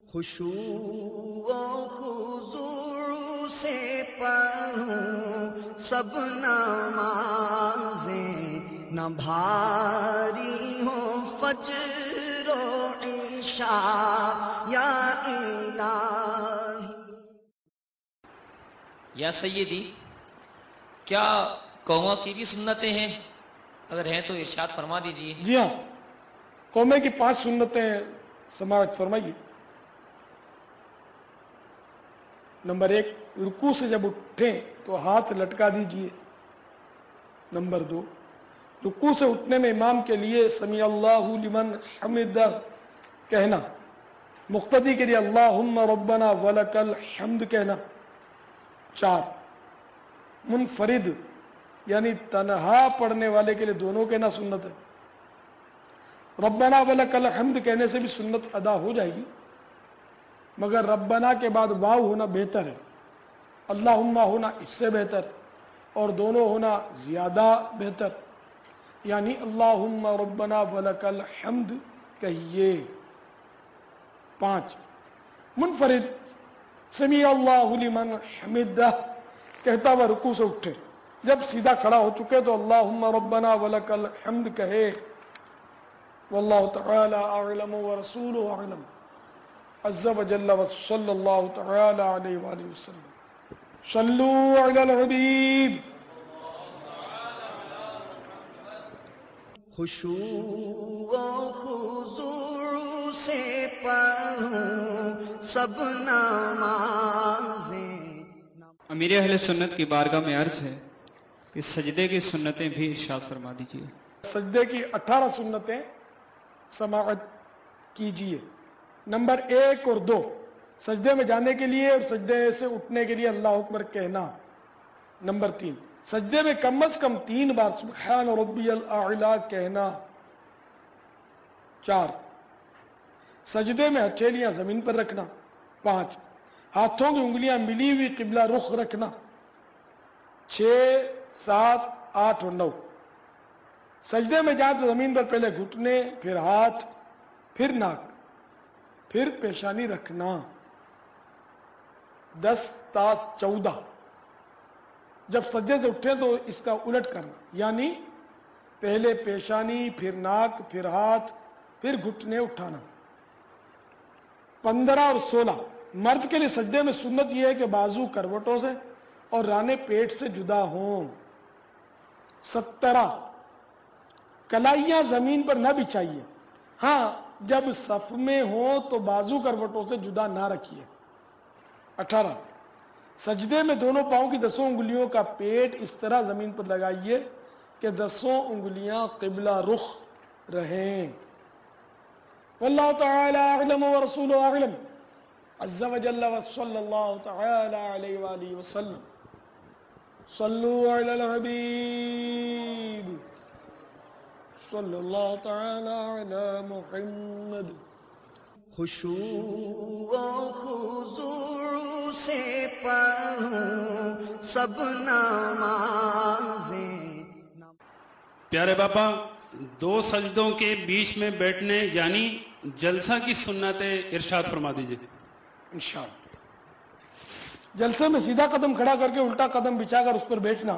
خشوع و خضوع سے پڑھوں سب نمازیں، نہ بھاری ہوں فجر و عشاء یا الہی۔ یا سیدی، کیا قوموں کی بھی سنتیں ہیں؟ اگر ہیں تو ارشاد فرما دیجئے۔ جی ہاں، قومے کی 5 سنتیں سماعت فرمائیے۔ نمبر 1، رکوع سے جب اٹھیں تو ہاتھ لٹکا دیجئے۔ نمبر 2، رکوع سے اٹھنے میں امام کے لیے سمیع اللہ لمن حمدہ کہنا، مقتدی کے لیے اللہم ربنا ولک الحمد کہنا۔ 4، منفرد یعنی تنہا پڑھنے والے کے لیے دونوں کہنا سنت ہے۔ ربنا ولک الحمد کہنے سے بھی سنت ادا ہو جائے گی، مگر ربنا کے بعد واو ہونا بہتر ہے، اللہم ہونا اس سے بہتر، اور دونوں ہونا زیادہ بہتر، یعنی اللہم ربنا ولک الحمد کہیے۔ 5، منفرد سمیع اللہ لمن حمدہ کہتا ہوا رکوع سے اٹھے، جب سیدھا کھڑا ہو چکے تو اللہم ربنا ولک الحمد کہے۔ واللہ تعالی اعلم ورسولہ اعلم عز وجل وصلی اللہ تعالی علیہ وآلہ وسلم۔ صلو علی الحبیب۔ خشوع و خضوع سے پڑھوں سب نمازیں۔ امیر اہل سنت کی بارگاہ میں عرض ہے کہ سجدے کی سنتیں بھی ارشاد فرما دیجئے۔ سجدے کی 18 سنتیں سماعت کیجئے۔ نمبر 1 اور 2، سجدے میں جانے کے لیے اور سجدے سے اٹھنے کے لیے اللہ اکبر کہنا۔ نمبر 3، سجدے میں کم از کم 3 بار سبحان ربی الاعلی کہنا۔ 4، سجدے میں ہتھیلیاں زمین پر رکھنا۔ 5، ہاتھوں کی انگلیاں ملی ہوئی قبلہ رخ رکھنا۔ 6، 7، 8 اور 9، سجدے میں جائیں تو زمین پر پہلے گھٹنے، پھر ہاتھ، پھر ناک، پھر پیشانی رکھنا۔ 10 تا 14، جب سجدے سے اٹھیں تو اس کا الٹ کرنا، یعنی پہلے پیشانی، پھر ناک، پھر ہاتھ، پھر گھٹنے اٹھانا۔ 15 اور 16، مرد کے لیے سجدے میں سنت یہ ہے کہ بازو کروٹوں سے اور رانے پیٹ سے جدا ہوں۔ 17، کلائیاں زمین پر نہ بچھائیے، ہاں جب صف میں ہوں تو بازو کروٹوں سے جدا نہ رکھیے۔ 18، سجدے میں دونوں پاؤں کی 10 انگلیوں کا پیٹ اس طرح زمین پر لگائیے کہ 10 انگلیاں قبلہ رخ رہیں۔ واللہ تعالی اعلم ورسولہ اعلم عز وجل وصلی اللہ تعالی علیہ وآلہ وسلم۔ صلو علی الحبیب صلی اللہ تعالی علی محمد۔ خشوع و خضوع سے پڑھوں سب نمازیں۔ پیارے باپا، 2 سجدوں کے بیچ میں بیٹھنے یعنی جلسہ کی سنتیں ارشاد فرما دیجئے۔ انشاءاللہ جلسے میں سیدھا قدم کھڑا کر کے الٹا قدم بچھا کر اس پر بیٹھنا،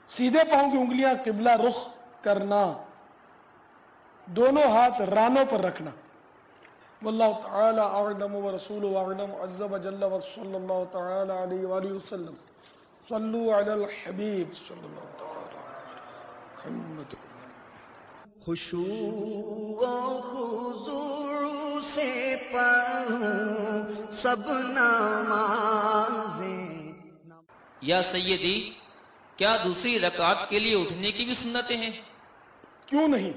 سیدھے پاؤں کی انگلیاں قبلہ رخ کرنا، دونوں ہاتھ رانوں پر رکھنا۔ واللہ تعالی اعلم ورسولہ اعلم عز وجل وصلی اللہ تعالی علیہ وآلہ وسلم۔ صلو علی الحبیب صلی اللہ تعالی علیہ محمد۔ خشوع و خضوع سے پڑھوں سب نمازیں۔ یا سیدی، کیا دوسری رکعت کے لیے اٹھنے کی بھی سنتیں ہیں؟ کیوں نہیں؟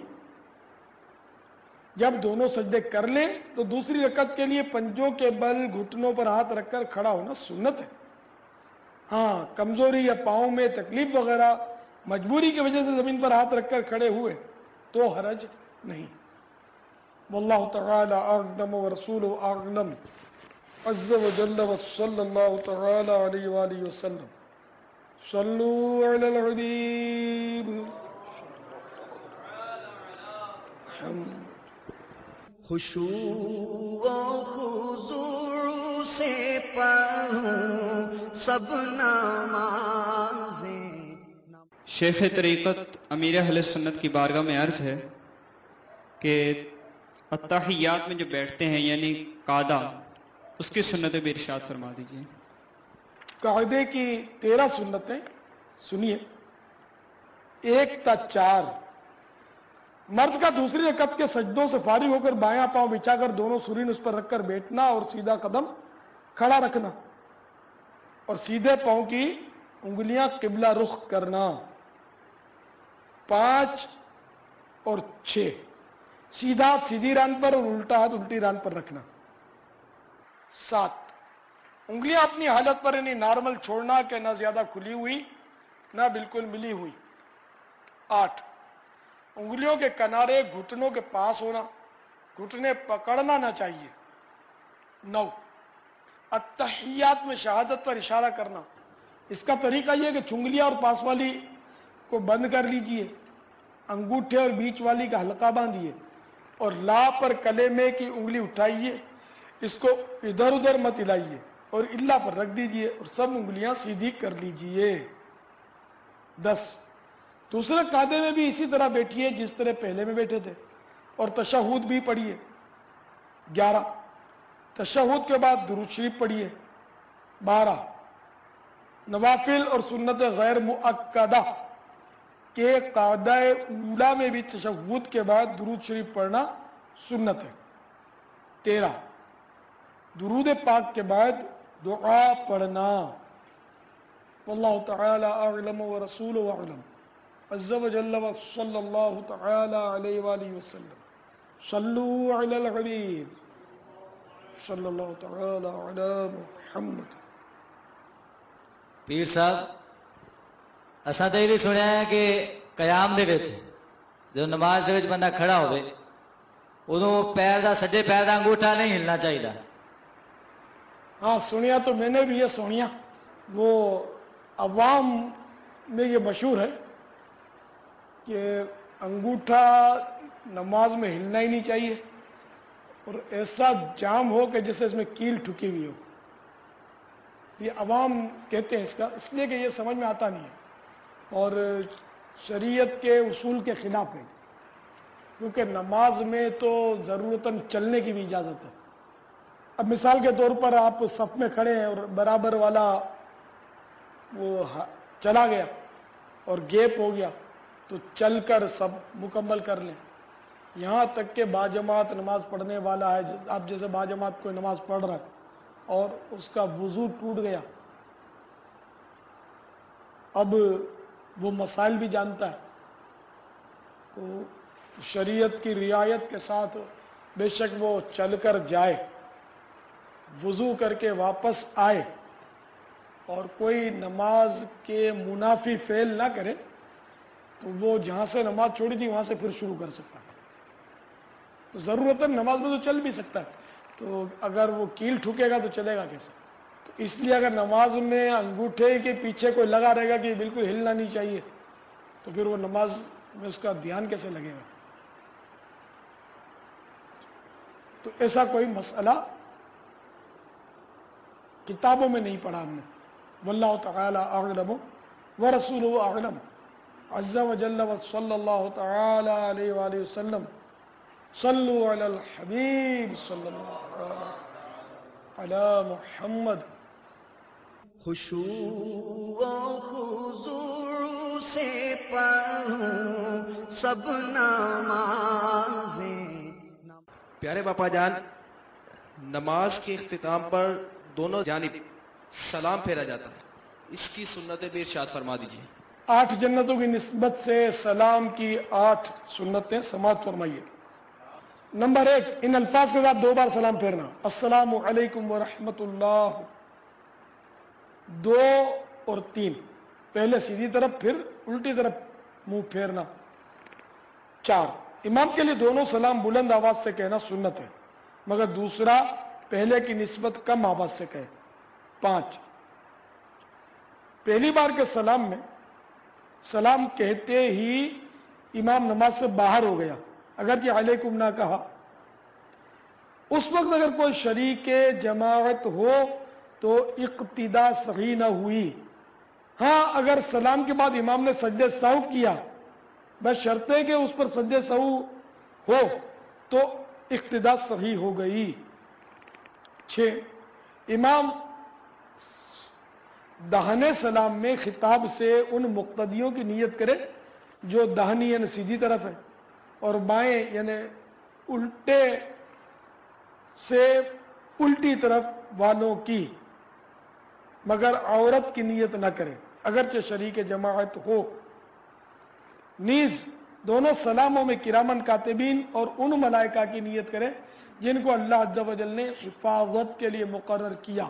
جب دونوں سجدے کر لیں تو دوسری رکعت کے لیے پنجوں کے بل گھٹنوں پر ہاتھ رکھ کر کھڑا ہونا سنت ہے۔ ہاں کمزوری یا پاؤں میں تکلیف وغیرہ مجبوری کی وجہ سے زمین پر ہاتھ رکھ کر کھڑے ہوئے تو حرج نہیں۔ واللہ تعالی اعلم ورسولہ اعلم عز وجل وصلی اللہ تعالی علیہ وآلہ وسلم۔ صلو علی الحبیب۔ خشوع و خضوع سے پڑھوں سب نمازیں۔ شیخ طریقت امیر اہل سنت کی بارگاہ میں عرض ہے کہ اتحیات میں جو بیٹھتے ہیں یعنی قعدہ، اس کی سنتیں بھی ارشاد فرما دیجیے۔ قاعدے کی 13 سنتیں سنیے۔ 1 تا 4، مرد کا دوسری رکعت کے سجدوں سے فارغ ہو کر بایاں پاؤں بچھا کر دونوں سرین اس پر رکھ کر بیٹھنا اور سیدھا قدم کھڑا رکھنا اور سیدھے پاؤں کی انگلیاں قبلہ رخ کرنا۔ 5 اور 6، سیدھا ہاتھ سیدھی ران پر اور الٹا ہاتھ الٹی ران پر رکھنا۔ 7، انگلیاں اپنی حالت پر یعنی نارمل چھوڑنا کہ نہ زیادہ کھلی ہوئی نہ بالکل ملی ہوئی۔ 8، انگلیوں کے کنارے گھٹنوں کے پاس ہونا، گھٹنے پکڑنا نہ چاہیے۔ 9، اتحیات میں شہادت پر اشارہ کرنا، اس کا طریقہ یہ کہ چنگلیاں اور پاس والی کو بند کر لیجئے، انگوٹھے اور بیچ والی کا حلقہ باندھیے اور لا پر کلیمے کی انگلی اٹھائیے، اس کو ادھر ادھر مت ہلائیے اور اللہ پر رکھ دیجئے اور سب انگلیاں سیدھی کر لیجئے۔ 10، دوسرے قاعدے میں بھی اسی طرح بیٹھیے جس طرح پہلے میں بیٹھے تھے اور تشہود بھی پڑھیے۔ 11، تشہود کے بعد درود شریف پڑھیے۔ 12، نوافل اور سنت غیر مؤکدہ کے قاعدہ اولا میں بھی تشہود کے بعد درود شریف پڑھنا سنت ہے۔ 13، درود پاک کے بعد دعا پڑھنا۔ واللہ تعالی اعلم ورسولہ اعلم عز وجل وصلی اللہ تعالی علیہ وآلہ وسلم صلو علی الحبیب صلی اللہ تعالی علی محمد۔ پیر صاحب اساں تے یہ سنیا ہے کہ قیام دے وچ جو نماز دے وچ بندہ کھڑا ہوئے ادوں پیر دا سجے پیر دا انگوٹھا نہیں ہلنا چاہیے۔ ہاں سنیا تو میں نے بھی یہ سنیا، وہ عوام میں یہ مشہور ہے کہ انگوٹھا نماز میں ہلنا ہی نہیں چاہیے اور ایسا جام ہو کہ جیسے اس میں کیل ٹھکی ہوئی ہو۔ یہ عوام کہتے ہیں اس کا، اس لیے کہ یہ سمجھ میں آتا نہیں ہے اور شریعت کے اصول کے خلاف ہے، کیونکہ نماز میں تو ضرورتاً چلنے کی بھی اجازت ہے۔ اب مثال کے طور پر آپ صف میں کھڑے ہیں اور برابر والا وہ چلا گیا اور گیپ ہو گیا تو چل کر سب مکمل کر لیں، یہاں تک کہ باجماعت نماز پڑھنے والا ہے، آپ جیسے باجماعت کوئی نماز پڑھ رہا ہے اور اس کا وضو ٹوٹ گیا، اب وہ مسائل بھی جانتا ہے تو شریعت کی رعایت کے ساتھ بے شک وہ چل کر جائے، وضو کر کے واپس آئے اور کوئی نماز کے منافی فعل نہ کرے تو وہ جہاں سے نماز چھوڑی تھی وہاں سے پھر شروع کر سکتا ہے۔ تو ضرورتاً نماز میں تو چل بھی سکتا ہے، تو اگر وہ کیل ٹھکے گا تو چلے گا کیسے؟ تو اس لیے اگر نماز میں انگوٹھے کے پیچھے کوئی لگا رہے گا کہ بالکل ہلنا نہیں چاہیے تو پھر وہ نماز میں اس کا دھیان کیسے لگے گا؟ تو ایسا کوئی مسئلہ کتابوں میں نہیں پڑھا ہم نے۔ واللہ تعالی اعلم ورسولہ اعلم عز وجل وصلی اللہ تعالی علیہ وآلہ وسلم صلو علی الحبیب صلی اللہ تعالی علی محمد۔ خشوع و خضوع سے پڑھوں سب نمازیں۔ پیارے باپا جان، نماز کے اختتام پر دونوں جانب سلام پھیرا جاتا ہے، اس کی سنتیں بھی ارشاد فرما دیجیے۔ 8 جنتوں کی نسبت سے سلام کی 8 سنتیں سماعت فرمائیے۔ نمبر 1، ان الفاظ کے ساتھ 2 بار سلام پھیرنا، السلام علیکم ورحمۃ اللہ۔ 2 اور 3، پہلے سیدھی طرف پھر الٹی طرف منہ پھیرنا۔ 4، امام کے لیے دونوں سلام بلند آواز سے کہنا سنت ہے مگر دوسرا پہلے کی نسبت کم آواز سے کہے۔ 5، پہلی بار کے سلام میں سلام کہتے ہی امام نماز سے باہر ہو گیا اگرچہ علیکم نہ کہا، उस वक्त अगर कोई शरीक जमाअत हो तो इक्तिदा सही ना हुई। हाँ, अगर सलाम के बाद इमाम ने सजदे सहू किया, बस शर्त है कि उस पर सजदे सहू हो तो इक्तिदा सही हो गई। 6, इमाम दाहने सलाम में खिताब से उन मुक्तदियों की नियत करे जो दाहनी यानी सीधी तरफ है, और बाएं यानी उल्टे से उल्टी तरफ वालों की, मगर औरत की नियत न करे अगरचे शरीक जमाअत हो। नीज दोनों सलामों में किरामन कातिबीन और उन मलाइका की नियत करे जिनको अल्लाह अज़्ज़ा व जल ने हिफाजत के लिए मुकर्रर किया,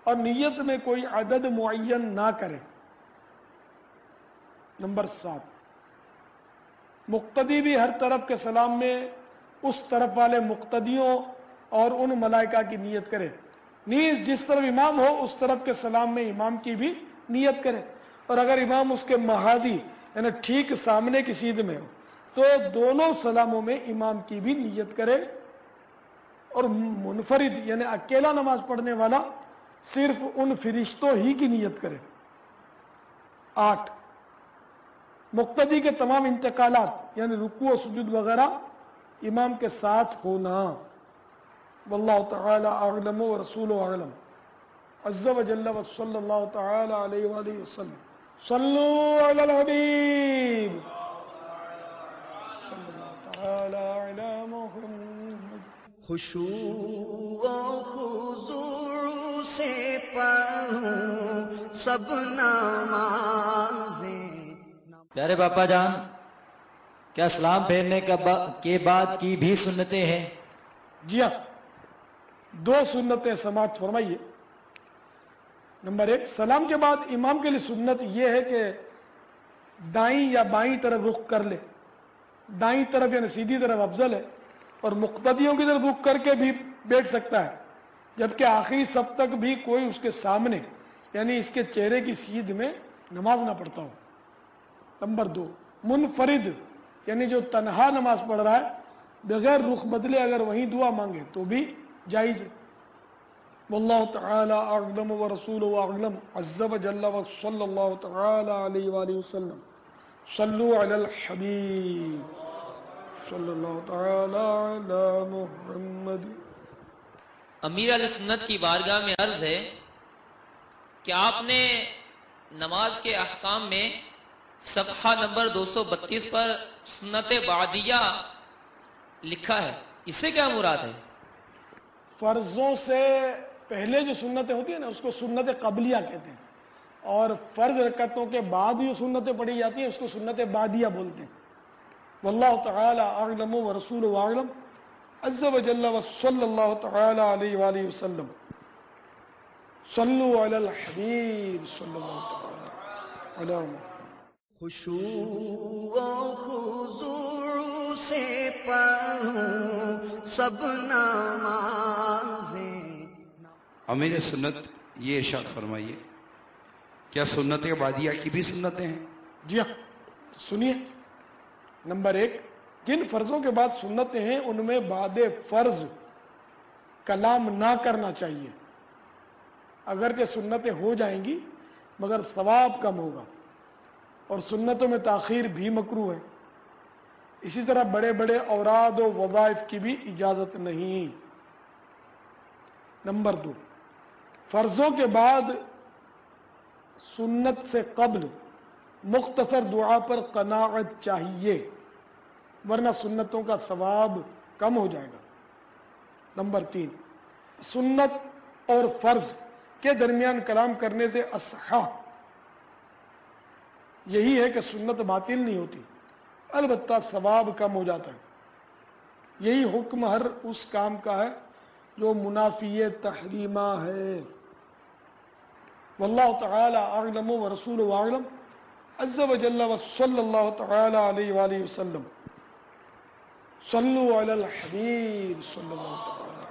और नियत में कोई अदद मुअय्यन ना करे। नंबर 7, मुक्तदी भी हर तरफ के सलाम में उस तरफ वाले मुक्तदियों और उन मलाइका की नियत करे। नीज जिस तरफ इमाम हो उस तरफ के सलाम में इमाम की भी नियत करे, और अगर इमाम उसके महादी यानी ठीक सामने की सीध में हो तो दोनों सलामों में इमाम की भी नियत करे, और मुनफरिद यानी अकेला नमाज पढ़ने वाला सिर्फ उन फरिश्तों ही की नियत करे। 8, मुक्तदी के तमाम इंतकालात यानी रुकू और सुजूद वगैरह इमाम के साथ होना। वल्लाहु तआला अअलम व रसूलुहु अअलम। अज़्ज़ा व जल्ल व सल्लल्लाहु तआला अलैहि व आलिहि वसल्लम। सल्लू अलल हबीब सल्लल्लाहु तआला अला मुहम्मद। खुशू और हुजूर से पढ़ूं सब नमाज़ें। प्यारे बापा जान, क्या सलाम फेरने के बाद की भी सुन्नतें हैं? जी हाँ, 2 सुन्नतें समाप्त फरमाइए। नंबर 1, सलाम के बाद इमाम के लिए सुन्नत यह है कि दाईं या बाईं तरफ रुख कर ले। दाईं तरफ यानी सीधी तरफ अफजल है, और मुक्तदियों की तरफ रुख करके भी बैठ सकता है, जबकि आखिरी सब तक भी कोई उसके सामने यानी इसके चेहरे की सीध में नमाज ना पढ़ता हो। नंबर 2, मुनफरिद यानी जो तन्हा नमाज पढ़ रहा है बगैर रुख बदले अगर वहीं दुआ मांगे तो भी जायज़ है। वल्लाहु तआला अअलम व रसूलुहु अअलम। अज़्ज़ा व जल्ल व सल्लल्लाहु तआला अलैहि व आलिहि वसल्लम। सल्लू अलल हबीब सल्लल्लाहु तआला अला मुहम्मद। अमीर अहले सुन्नत की बारगाह में अर्ज है कि आपने नमाज के अहकाम में सफ़हा नंबर 232 पर सुन्नत बादिया लिखा है, इससे क्या मुराद है? फर्जों से पहले जो सुन्नतें होती है ना उसको सुन्नत कबलिया कहते हैं, और फर्ज रकतों के बाद जो सुन्नतें पढ़ी जाती हैं उसको सुन्नत बादिया बोलते हैं। वल्लाहु तआला अअलम व रसूलुहु अअलम। अज़्ज़ा व जल्ल व सल्लल्लाहु तआला अलैहि व आलिहि वसल्लम। सल्लू अलल हबीब सल्लल्लाहु तआला अलैहि वसल्लम। खुशू और हुजूर से पढ़ूं सब नमाज़ें। अमीर सुन्नत ये इरशाद फरमाइए, क्या सुन्नत बादिया की भी सुन्नतें हैं? जी हाँ, सुनिए। नंबर 1, जिन फर्जों के बाद सुन्नतें हैं उनमें बादे फर्ज कलाम ना करना चाहिए। अगरचे सुन्नतें हो जाएंगी मगर सवाब कम होगा, और सुन्नतों में ताखीर भी मकरूह है। इसी तरह बड़े बड़े औराद और वज़ाइफ की भी इजाज़त नहीं। नंबर 2, फर्जों के बाद सुन्नत से कब्ल मुख्तसर दुआ पर कनाअत चाहिए, वरना सुन्नतों का सवाब कम हो जाएगा। नंबर 3, सुन्नत और फर्ज के दरमियान कलाम करने से असहा यही है कि सुन्नत बातिल नहीं होती, अलबत्ता सवाब कम हो जाता है। यही हुक्म हर उस काम का है जो मुनाफी तहरीमा है। वल्लाहु तआला अअलम व रसूलुहु अअलम। अज़्ज़ा व जल्ल व सल्लल्लाहु तआला अलैहि व आलिहि वसल्लम। सल्लू अलल हबीब सल्लल्लाहु तआला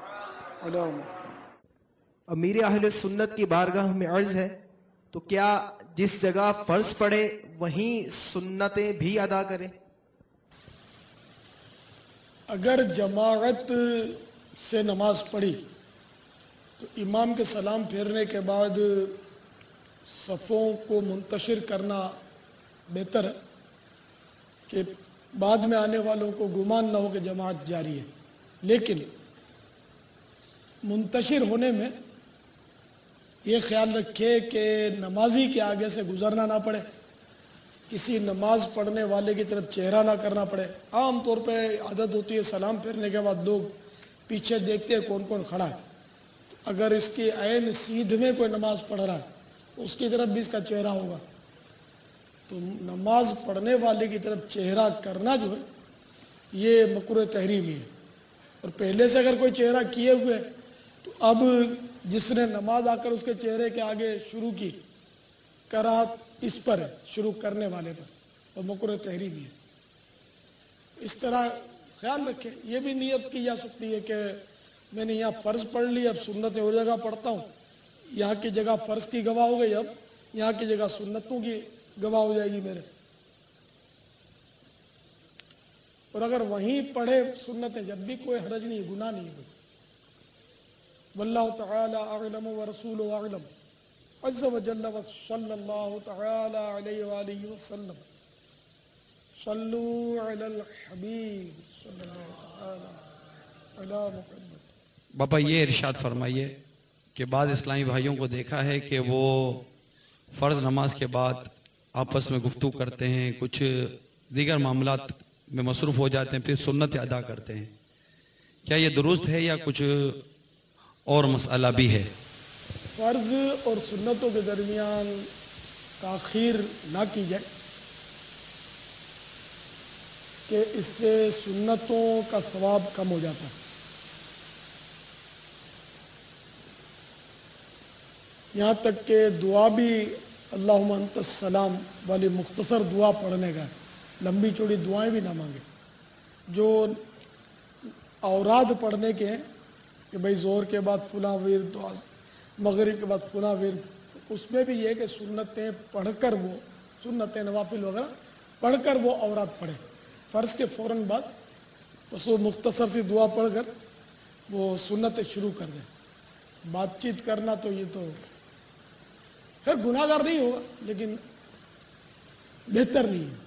अलैहि वसल्लम। अमीर अहले सुन्नत की बारगाह में अर्ज है, तो क्या जिस जगह फर्ज पड़े वहीं सुन्नतें भी अदा करें? अगर जमाअत से नमाज पढ़ी तो इमाम के सलाम फेरने के बाद सफ़ों को मुंतशिर करना बेहतर है कि बाद में आने वालों को गुमान ना हो कि जमात जारी है। लेकिन मुंतशिर होने में ये ख्याल रखे कि नमाजी के आगे से गुजरना ना पड़े, किसी नमाज पढ़ने वाले की तरफ चेहरा ना करना पड़े। आम तौर पे आदत होती है सलाम फेरने के बाद लोग पीछे देखते हैं कौन कौन खड़ा है, तो अगर इसकी ऐन सीध में कोई नमाज पढ़ रहा है तो उसकी तरफ भी इसका चेहरा होगा। तो नमाज पढ़ने वाले की तरफ चेहरा करना जो है ये मकरूह तहरीमी है। और पहले से अगर कोई चेहरा किए हुए तो अब जिसने नमाज आकर उसके चेहरे के आगे शुरू की, करात इस पर है, शुरू करने वाले पर, और मकरूह तहरीमी है। इस तरह ख्याल रखें। ये भी नियत की जा सकती है कि मैंने यहाँ फ़र्ज़ पढ़ ली, अब सुन्नत और जगह पढ़ता हूँ, यहाँ की जगह फ़र्ज़ की गवाह हो गई, अब यहाँ की जगह सुन्नतों की गवाह हो जाएगी मेरे। और अगर वहीं पढ़े सुन्नतें जब भी कोई हरज नहीं, गुनाह नहीं है। वल्लाहु तआला अअलम व रसूलुहु अअलम अज़्ज़ व जल्ल व सल्लल्लाहु तआला अलैहि व आलिहि व सल्लम सल्लू अलल हबीब सल्लल्लाहु तआला अला मुहम्मद। बाबा ये इरशाद फरमाइए कि बाद इस्लामी भाइयों को देखा है कि वो फ़र्ज़ नमाज के बाद आपस में गुफ्तगू करते हैं, कुछ दीगर मामलात में मसरूफ़ हो जाते हैं, फिर सुन्नत अदा करते हैं। क्या ये दुरुस्त है या कुछ और मसला भी है? फ़र्ज़ और सुन्नतों के दरमियान ताख़ीर ना की जाए कि इससे सुन्नतों का सवाब कम हो जाता है। यहाँ तक कि दुआ भी अल्लाहुम्मा अंतस सलाम वाली मुख्तसर दुआ पढ़ने का, लंबी चौड़ी दुआएं भी ना मांगे। जो औराद पढ़ने के हैं कि भाई ज़ोहर के बाद फुला विर्द, मगरिब के बाद फुला विर्द, उसमें भी ये कि सुन्नतें पढ़कर वो सुन्नतें नवाफिल वगैरह पढ़कर वो औरात पढ़े। फ़र्ज़ के फ़ौरन बाद बस वो मुख्तसर सी दुआ पढ़कर वो सुन्नतें शुरू कर दें। बातचीत करना तो ये तो खैर गुनाहगार नहीं होगा, लेकिन बेहतर नहीं है।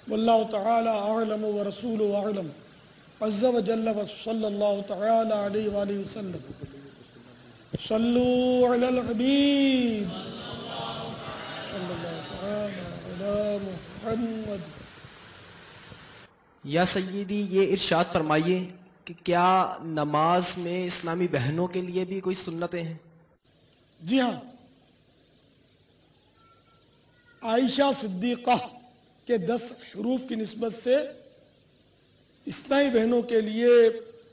वल्लाहु तआला अअलम व रसूलुहु अअलम अज़्ज़ व जल्ल व सल्लल्लाहु तआला अलैहि व आलिहि वसल्लम सल्लू अलल हबीब सल्लल्लाहु तआला अला मुहम्मद। या सय्यदी ये इरशाद फरमाइए कि क्या नमाज में इस्लामी बहनों के लिए भी कोई सुन्नतें हैं? जी हाँ, आयशा सिद्दीक़ा के 10 हरूफ की निस्बत से इस्लामी बहनों के लिए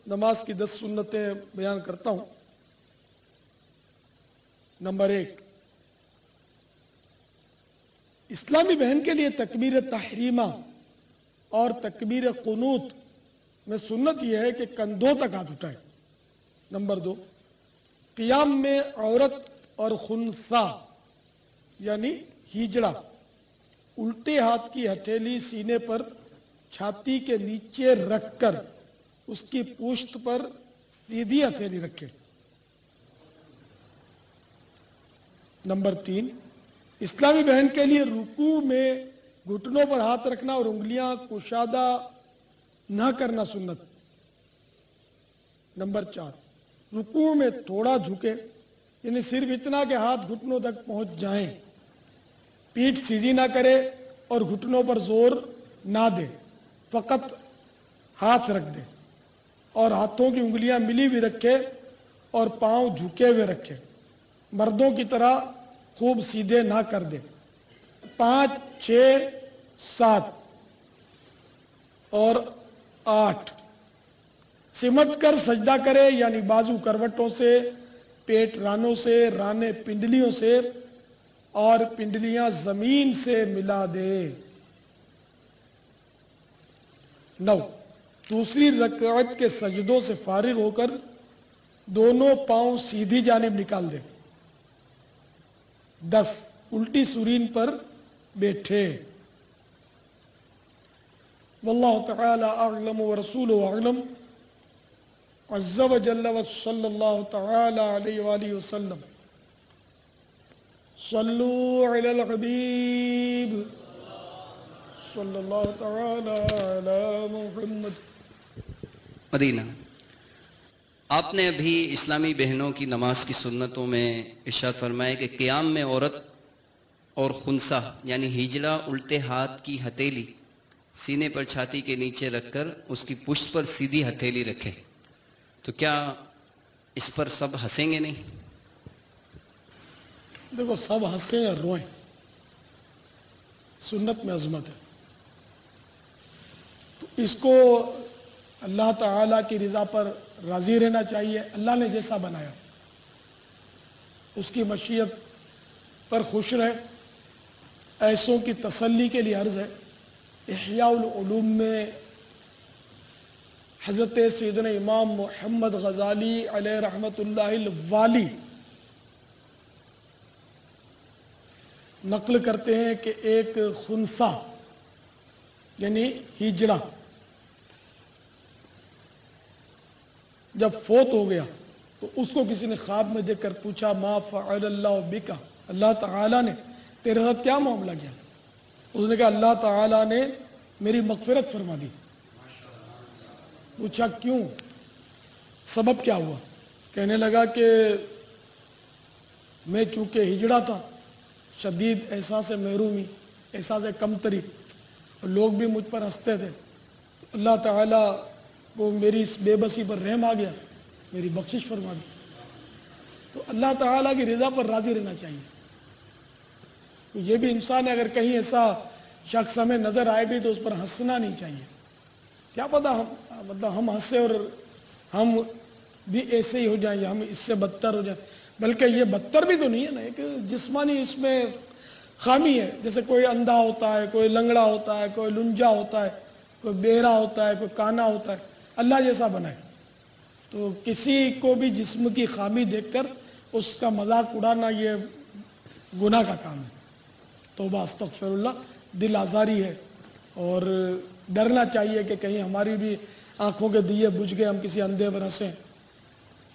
नमाज की 10 सुन्नतें बयान करता हूँ। नंबर 1, इस्लामी बहन के लिए तकबीर तहरीमा और तकबीर कुनूत में सुन्नत यह है कि कंधों तक हाथ उठाए। नंबर 2, क़ियाम में औरत और खुनसा यानी हिजड़ा उल्टे हाथ की हथेली सीने पर छाती के नीचे रखकर उसकी पुश्त पर सीधी हथेली रखे। नंबर 3, इस्लामी बहन के लिए रुकू में घुटनों पर हाथ रखना और उंगलियां कुशादा ना करना सुन्नत। नंबर 4, रुकू में थोड़ा झुके, यानी सिर्फ इतना कि हाथ घुटनों तक पहुंच जाएं, पीठ सीधी ना करे और घुटनों पर जोर ना दे, फकत हाथ रख दे और हाथों की उंगलियां मिली भी रखे और पांव झुके हुए रखे। मर्दों की तरह खूब सीधे ना कर दे। 5, 6, 7 और 8 सिमट कर सजदा करे, यानी बाजू करवटों से, पेट रानों से, राने पिंडलियों से और पिंडलियां जमीन से मिला दे। 9, दूसरी रकात के सजदों से फारिग होकर दोनों पांव सीधी जानिब निकाल दे। 10, उल्टी सुरीन पर बैठे। واللہ تعالی اعلم ورسولہ اعلم عز وجل وصلی اللہ تعالی علیہ وآلہ وسلم صلو علی الحبیب صلی اللہ تعالی علی محمد۔ مدینہ، آپ نے ابھی اسلامی بہنوں کی نماز کی سنتوں میں ارشاد فرمایا کہ قیام میں عورت اور خنثی یعنی ہجڑا الٹے ہاتھ کی ہتھیلی سینے پر چھاتی کے نیچے رکھ کر اس کی پشت پر سیدھی ہتھیلی رکھے، تو کیا اس پر سب ہنسیں گے؟ نہیں، دیکھو سب ہنسیں یا روئیں، سنت میں عظمت ہے، تو اس کو اللہ تعالیٰ کی رضا پر راضی رہنا چاہیے۔ اللہ نے جیسا بنایا اس کی مشیت پر خوش رہے۔ ایسوں کی تسلی کے لیے عرض ہے، احیاء العلوم میں حضرت سیدنا امام محمد غزالی علیہ رحمۃ اللہ الوالی نقل کرتے ہیں کہ ایک خنثی یعنی ہجڑا جب فوت ہو گیا تو اس کو کسی نے خواب میں دیکھ کر پوچھا ما فعل اللہ بکا، اللہ تعالیٰ نے تیرے ساتھ کیا معاملہ کیا؟ اس نے کہا اللہ تعالیٰ نے میری مغفرت فرما دی۔ پوچھا کیوں، سبب کیا ہوا؟ کہنے لگا کہ میں چونکہ ہجڑا تھا، شدید احساس محرومی، احساس کمتری، اور لوگ بھی مجھ پر ہنستے تھے، اللہ تعالیٰ کو میری اس بے بسی پر رحم آ گیا، میری بخشش فرما دی۔ تو اللہ تعالیٰ کی رضا پر راضی رہنا چاہیے۔ تو یہ بھی انسان ہے، اگر کہیں ایسا شخص ہمیں نظر آئے بھی تو اس پر ہنسنا نہیں چاہیے۔ کیا پتہ ہم ہنسے اور ہم بھی ایسے ہی ہو جائیں یا ہم اس سے بدتر ہو جائیں، بلکہ یہ بدتر بھی تو نہیں ہے نا، ایک جسمانی اس میں خامی ہے۔ جیسے کوئی اندھا ہوتا ہے، کوئی لنگڑا ہوتا ہے، کوئی لنجا ہوتا ہے، کوئی بہرا ہوتا ہے، کوئی کانا ہوتا ہے، اللہ جیسا بنائے۔ تو کسی کو بھی جسم کی خامی دیکھ کر اس کا مذاق اڑانا یہ گناہ کا کام ہے۔ توبہ استغفر اللہ، دل آزاری ہے، اور ڈرنا چاہیے کہ کہیں ہماری بھی آنکھوں کے دیے بجھ گئے، ہم کسی اندھے پر ہنسیں،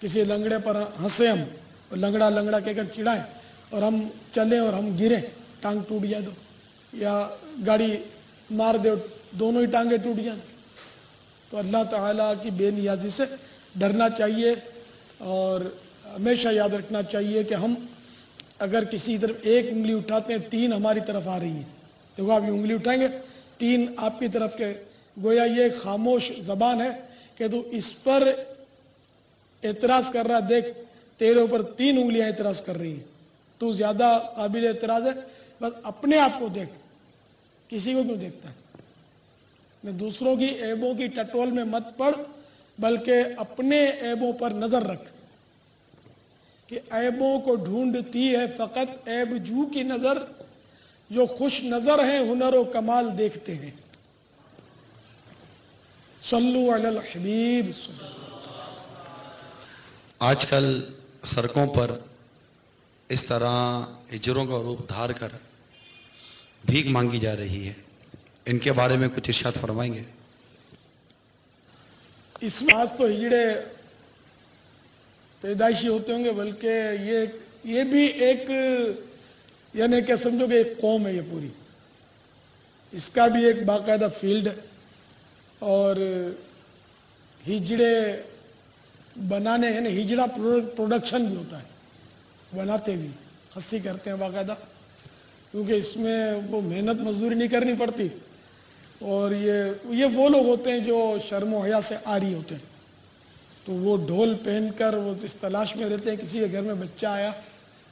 کسی لنگڑے پر ہنسیں ہم، اور لنگڑا کہہ کر چڑھائیں، اور ہم چلیں اور ہم گریں، ٹانگ ٹوٹ جائے تو، یا گاڑی مار دے دونوں ہی ٹانگیں ٹوٹ جائیں تو اللہ تعالیٰ کی بے نیازی سے ڈرنا چاہیے۔ اور ہمیشہ یاد رکھنا چاہیے کہ ہم اگر کسی طرف ایک انگلی اٹھاتے ہیں، تین ہماری طرف آ رہی ہیں۔ دیکھو آپ یہ انگلی اٹھائیں گے، تین آپ کی طرف کے، گویا یہ ایک خاموش زبان ہے کہ تو اس پر اعتراض کر رہا، دیکھ تیرے اوپر تین انگلیاں اعتراض کر رہی ہیں، تو زیادہ قابل اعتراض ہے، بس اپنے آپ کو دیکھ، کسی کو کیوں دیکھتا ہے؟ دوسروں کی عیبوں کی ٹٹول میں مت پڑ، بلکہ اپنے عیبوں پر نظر رکھ، کہ عیبوں کو ڈھونڈتی ہے فقط عیب جو کی نظر، جو خوش نظر ہیں ہنر و کمال دیکھتے ہیں۔ صلو علی الحبیب۔ آج کل سڑکوں پر اس طرح ہجروں کا روپ دھار کر بھیک مانگی جا رہی ہے، ان کے بارے میں کچھ ارشاد فرمائیں گے؟ اس میں آج تو ہجڑے پیدائشی ہوتے ہوں گے، بلکہ یہ بھی ایک یعنی کہ سمجھو کہ ایک قوم ہے، یہ پوری، اس کا بھی ایک باقاعدہ فیلڈ ہے، اور ہجڑے بنانے یعنی ہجڑا پروڈکشن بھی ہوتا ہے، بناتے بھی، خصی کرتے ہیں باقاعدہ، کیونکہ اس میں وہ محنت مزدوری نہیں کرنی پڑتی، اور یہ وہ لوگ ہوتے ہیں جو شرم و حیا سے عاری ہوتے ہیں، تو وہ ڈھول پہن کر وہ اس تلاش میں رہتے ہیں، کسی کے گھر میں بچہ آیا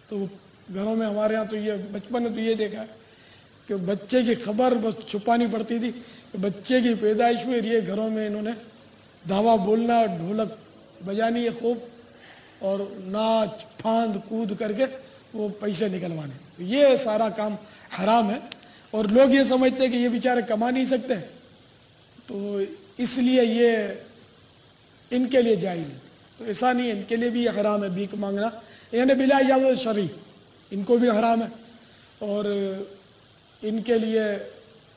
تو گھروں میں ہمارے ہاں تو یہ بچپن میں تو یہ دیکھا ہے کہ بچے کی خبر بس چھپانی پڑتی تھی کہ بچے کی پیدائش ہوئی، یہ گھروں میں انہوں نے دھاوا بولنا، ڈھولک بجانی ہے خوب، اور ناچ پھاند کود کر کے وہ پیسے نکلوانے، یہ سارا کام حرام ہے، اور لوگ یہ سمجھتے ہیں کہ یہ بیچارے کما نہیں سکتے، تو اس لیے یہ ان کے لیے جائز ہے، تو ایسا نہیں ہے، ان کے لیے بھی یہ حرام ہے بھیک مانگنا، یعنی بلا اجازت شرعی ان کو بھی حرام ہے، اور ان کے لیے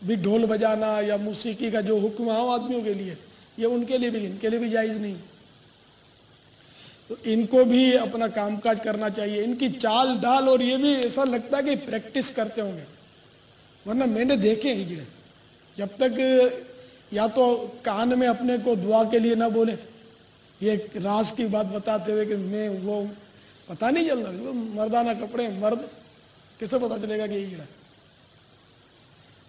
भी ढोल बजाना या मौसीकी का जो हुक्म आम आदमियों के लिए, ये उनके लिए भी, इनके लिए भी जायज़ नहीं। तो इनको भी अपना कामकाज करना चाहिए। इनकी चाल ढाल और ये भी ऐसा लगता है कि प्रैक्टिस करते होंगे, वरना मैंने देखे हिजड़े जब तक या तो कान में अपने को दुआ के लिए ना बोले, ये राज की बात बताते हुए कि मैं वो, पता नहीं चल रहा, मर्दाना कपड़े, मर्द, कैसे पता चलेगा कि ये हिजड़ा।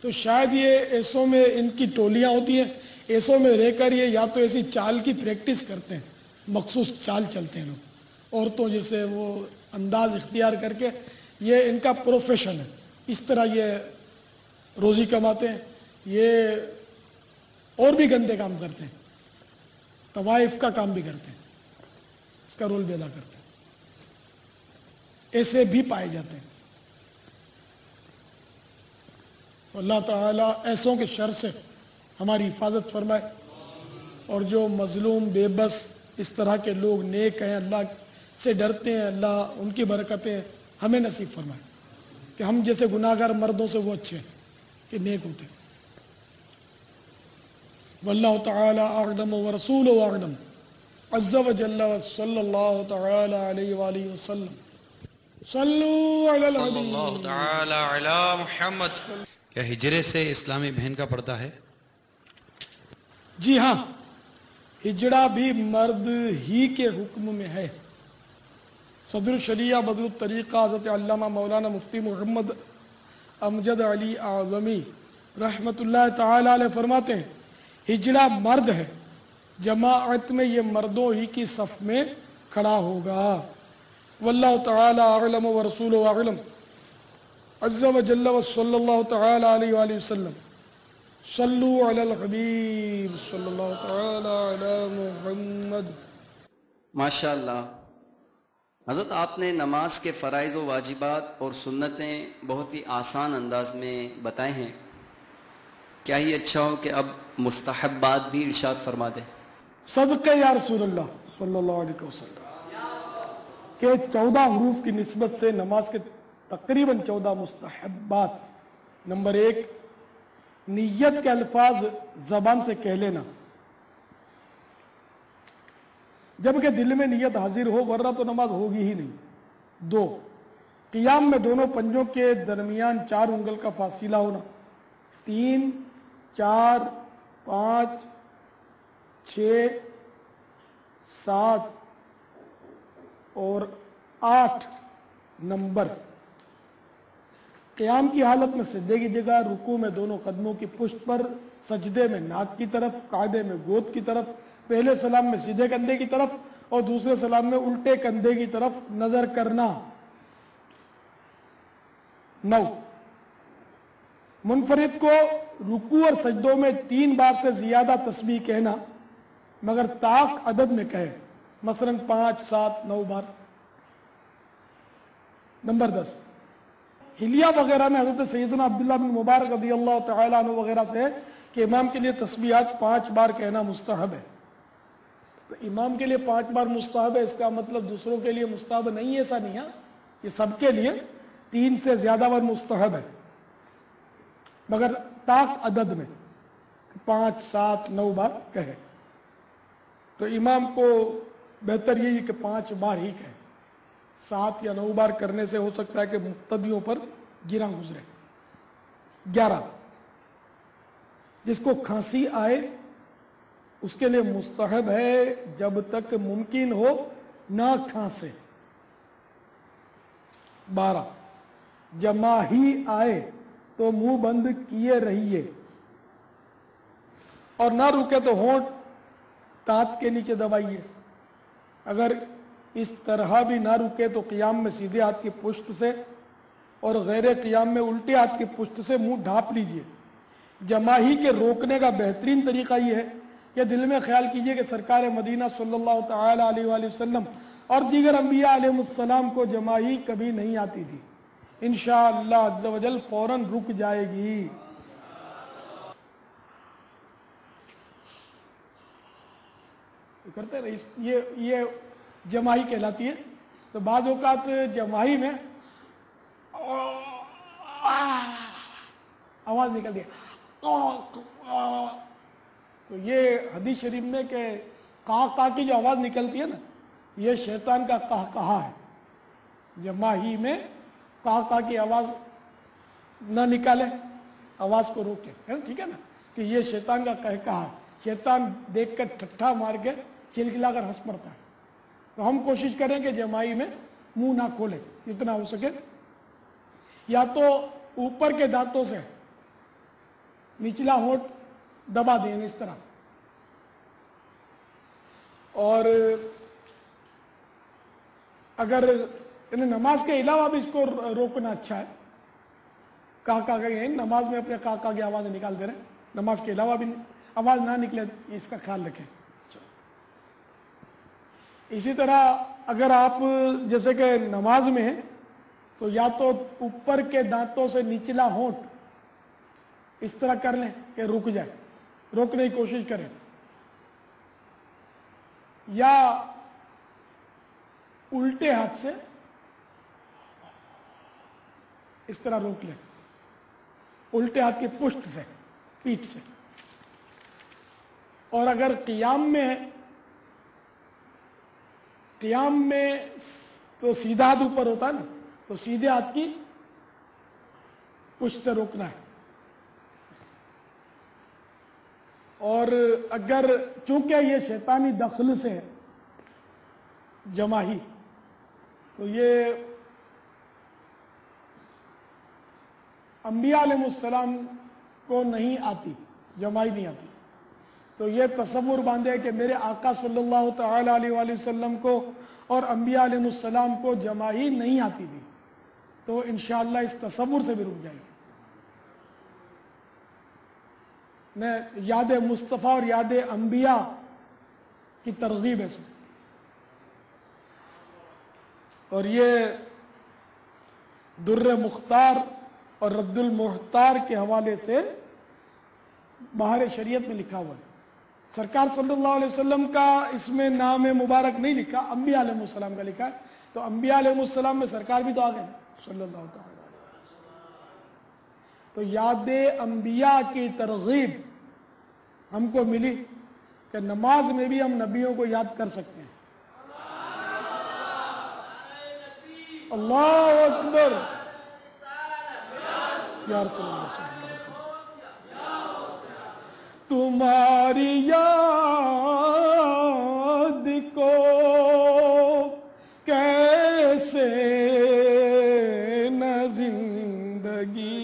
तो शायद ये ऐसों में इनकी टोलियां होती हैं, ऐसों में रहकर ये या तो ऐसी चाल की प्रैक्टिस करते हैं, मखसूस चाल चलते हैं लोग, औरतों जैसे वो अंदाज इख्तियार करके, ये इनका प्रोफेशन है, इस तरह ये रोजी कमाते हैं। ये और भी गंदे काम करते हैं, तवाइफ का काम भी करते हैं, इसका रोल भी अदा करते हैं, ऐसे भी पाए जाते हैं। अल्लाह ताला ऐसों के शर से हमारी हिफाजत फरमाए, और जो मजलूम बेबस इस तरह के लोग नेक हैं, अल्लाह से डरते हैं, अल्लाह उनकी बरकतें हमें नसीब फरमाए कि हम जैसे गुनाहगार मर्दों से वो अच्छे हैं कि नेक होते हैं। वल्लाहु तआला अअलम व रसूलुहु अअलम अज़्ज़ा व जल्ला व सल्लल्लाहु तआला अलैहि व आलिहि वसल्लम। सल्लू अलल सल्लल्लाहु तआला अला मुहम्मद। क्या हिजरे से इस्लामी बहन का पर्दा है? जी हाँ, हिजड़ा भी मर्द ही के हुक्म में है। सदर शरिया बदरुल तरीक़ा हज़रत अल्लामा मौलाना मुफ्ती मोहम्मद अमजद अली आज़मी रहमतुल्लाह ताला अलैह फरमाते हैं, हिजड़ा मर्द है, जमाअत में ये मर्दों ही की सफ में खड़ा होगा। वल्लाहु ताला अअलम व रसूलुहु अअलम अज़्ज़ा व जल्ला व सल्लल्लाहु ताला अलैहि व सल्लम। सल्लू अलल हबीब सल्लल्लाहु ताला अला मुहम्मद। माशाअल्लाह हज़रत, आपने नमाज के फ़राइज़ व वाजिबात और सुन्नतें बहुत ही आसान अंदाज में बताए हैं। क्या ही अच्छा हो कि अब मुस्तहब्बात भी इरशाद फरमा दे। सदक़े या रसूलल्लाह सल्लल्लाहु अलैहि वसल्लम के 14 हरूफ की निस्बत से नमाज के तकरीबन 14 मुस्तहब्बात। नंबर 1, नियत के अल्फाज जबान से कह लेना, जबकि दिल में नियत हाजिर हो, वरना तो नमाज होगी ही नहीं। 2, क़ियाम में दोनों पंजों के दरमियान 4 उंगल का फासिला होना। 3, 4, 5, 6, 7 और 8 नंबर। क़याम की हालत में सिजदे की जगह, रुकू में दोनों कदमों की पुष्ट पर, सजदे में नाक की तरफ, कायदे में गोद की तरफ, पहले सलाम में सीधे कंधे की तरफ और दूसरे सलाम में उल्टे कंधे की तरफ नजर करना। 9, मुनफरिद को रुकू और सजदों में 3 बार से ज्यादा तस्बीह कहना, मगर ताक अदद में कहे, मसलन 5, 7, 9 बार। नंबर 10, हिलिया वगैरह में हजरत सैयदना अब्दुल्लाह बिन मुबारक रज़ियल्लाहु तआला अन्हु वगैरह से है कि इमाम के लिए तस्बीहात 5 बार कहना मुस्तहब है। तो इमाम के लिए 5 बार मुस्तहब है, इसका मतलब दूसरों के लिए मुस्तहब नहीं है, ऐसा नहीं है। ये सबके लिए 3 से ज्यादा बार मुस्तहब है, मगर ताक अदद में 5, 7, 9 बार कहे। तो इमाम को बेहतर यही है कि 5 बार ही कहे। 7 या 9 बार करने से हो सकता है कि मुक्तदियों पर गिरा गुजरे। 11, जिसको खांसी आए उसके लिए मुस्तहब है जब तक मुमकिन हो ना खांसे। 12, जमा ही आए तो मुंह बंद किए रहिए और ना रुके तो होंठ दांत के नीचे दबाइए। अगर इस तरह भी ना रुके तो क़ियाम में सीधे हाथ की पुष्ट से और गैर क़ियाम में उल्टे हाथ की पुष्ट से मुंह ढांप लीजिए। जमाही के रोकने का बेहतरीन तरीका यह है कि दिल में ख्याल कीजिए कि सरकार मदीना सल्लल्लाहु तआला अलैहि वसल्लम और दीगर अंबिया अलैहिस्सलाम को जमाही कभी नहीं आती थी। इंशाअल्लाह अज़्ज़ा वजल फौरन रुक जाएगी। करते रहे, ये जमाही कहलाती है। तो बाद औकात जमाही में आवाज निकल गया, تو یہ حدیث شریف میں کہ کا کی جو آواز نکلتی ہے نا، یہ شیطان کا کہا ہے. جماہی میں کا کی آواز نہ نکالے، آواز کو روکے، ٹھیک ہے نا، کہ یہ شیطان کا کہا ہے. شیطان دیکھ کر ٹھٹھا مار کے چلکلا کر ہنس پڑتا ہے. تو ہم کوشش کریں کہ جماعی میں منہ نہ کھولے جتنا ہو سکے، یا تو اوپر کے دانتوں سے نچلا ہونٹ دبا دیں اس طرح. اور اگر نماز کے علاوہ بھی اس کو روکنا اچھا ہے. نماز میں اپنے کا کی آواز نکالتے رہے، نماز کے علاوہ بھی آواز نہ نکلے اس کا خیال رکھیں. اسی طرح اگر آپ جیسے کہ نماز میں ہیں تو یا تو اوپر کے دانتوں سے نچلا ہونٹ اس طرح کر لیں کہ رک جائے، روکنے کی کوشش کریں، یا الٹے ہاتھ سے اس طرح روک لیں، الٹے ہاتھ کی پشت سے، پیٹھ سے. اور اگر قیام میں تو سیدھا ہاتھ اوپر ہوتا ہے نا، تو سیدھے ہاتھ کی پشت سے روکنا ہے. اور اگر چونکہ یہ شیطانی دخل سے جماہی، تو یہ انبیاء علیہ السلام کو نہیں آتی، جماعی نہیں آتی. تو یہ تصور باندھے کہ میرے آقا صلی اللہ تعالی علیہ وآلہ وسلم کو اور انبیاء علیہ السلام کو جماعی نہیں آتی تھی، تو انشاءاللہ اس تصور سے بھی رک جائے گا. یاد مصطفیٰ اور یاد انبیاء کی ترغیب ہے اس میں. اور یہ در مختار اور رد المحتار کے حوالے سے بہار شریعت میں لکھا ہوا ہے. سرکار صلی اللہ علیہ وسلم کا اس میں نام مبارک نہیں لکھا، انبیاء علیہ السلام کا لکھا ہے. تو انبیاء علیہ السلام میں سرکار بھی تو آ گئے صلی اللہ علیہ وسلم. تو یاد انبیاء کی ترغیب ہم کو ملی کہ نماز میں بھی ہم نبیوں کو یاد کر سکتے ہیں. اللہ اکبر یا رسول اللہ صلی اللہ علیہ وسلم. تمہاری یاد کو کیسے نہ زندگی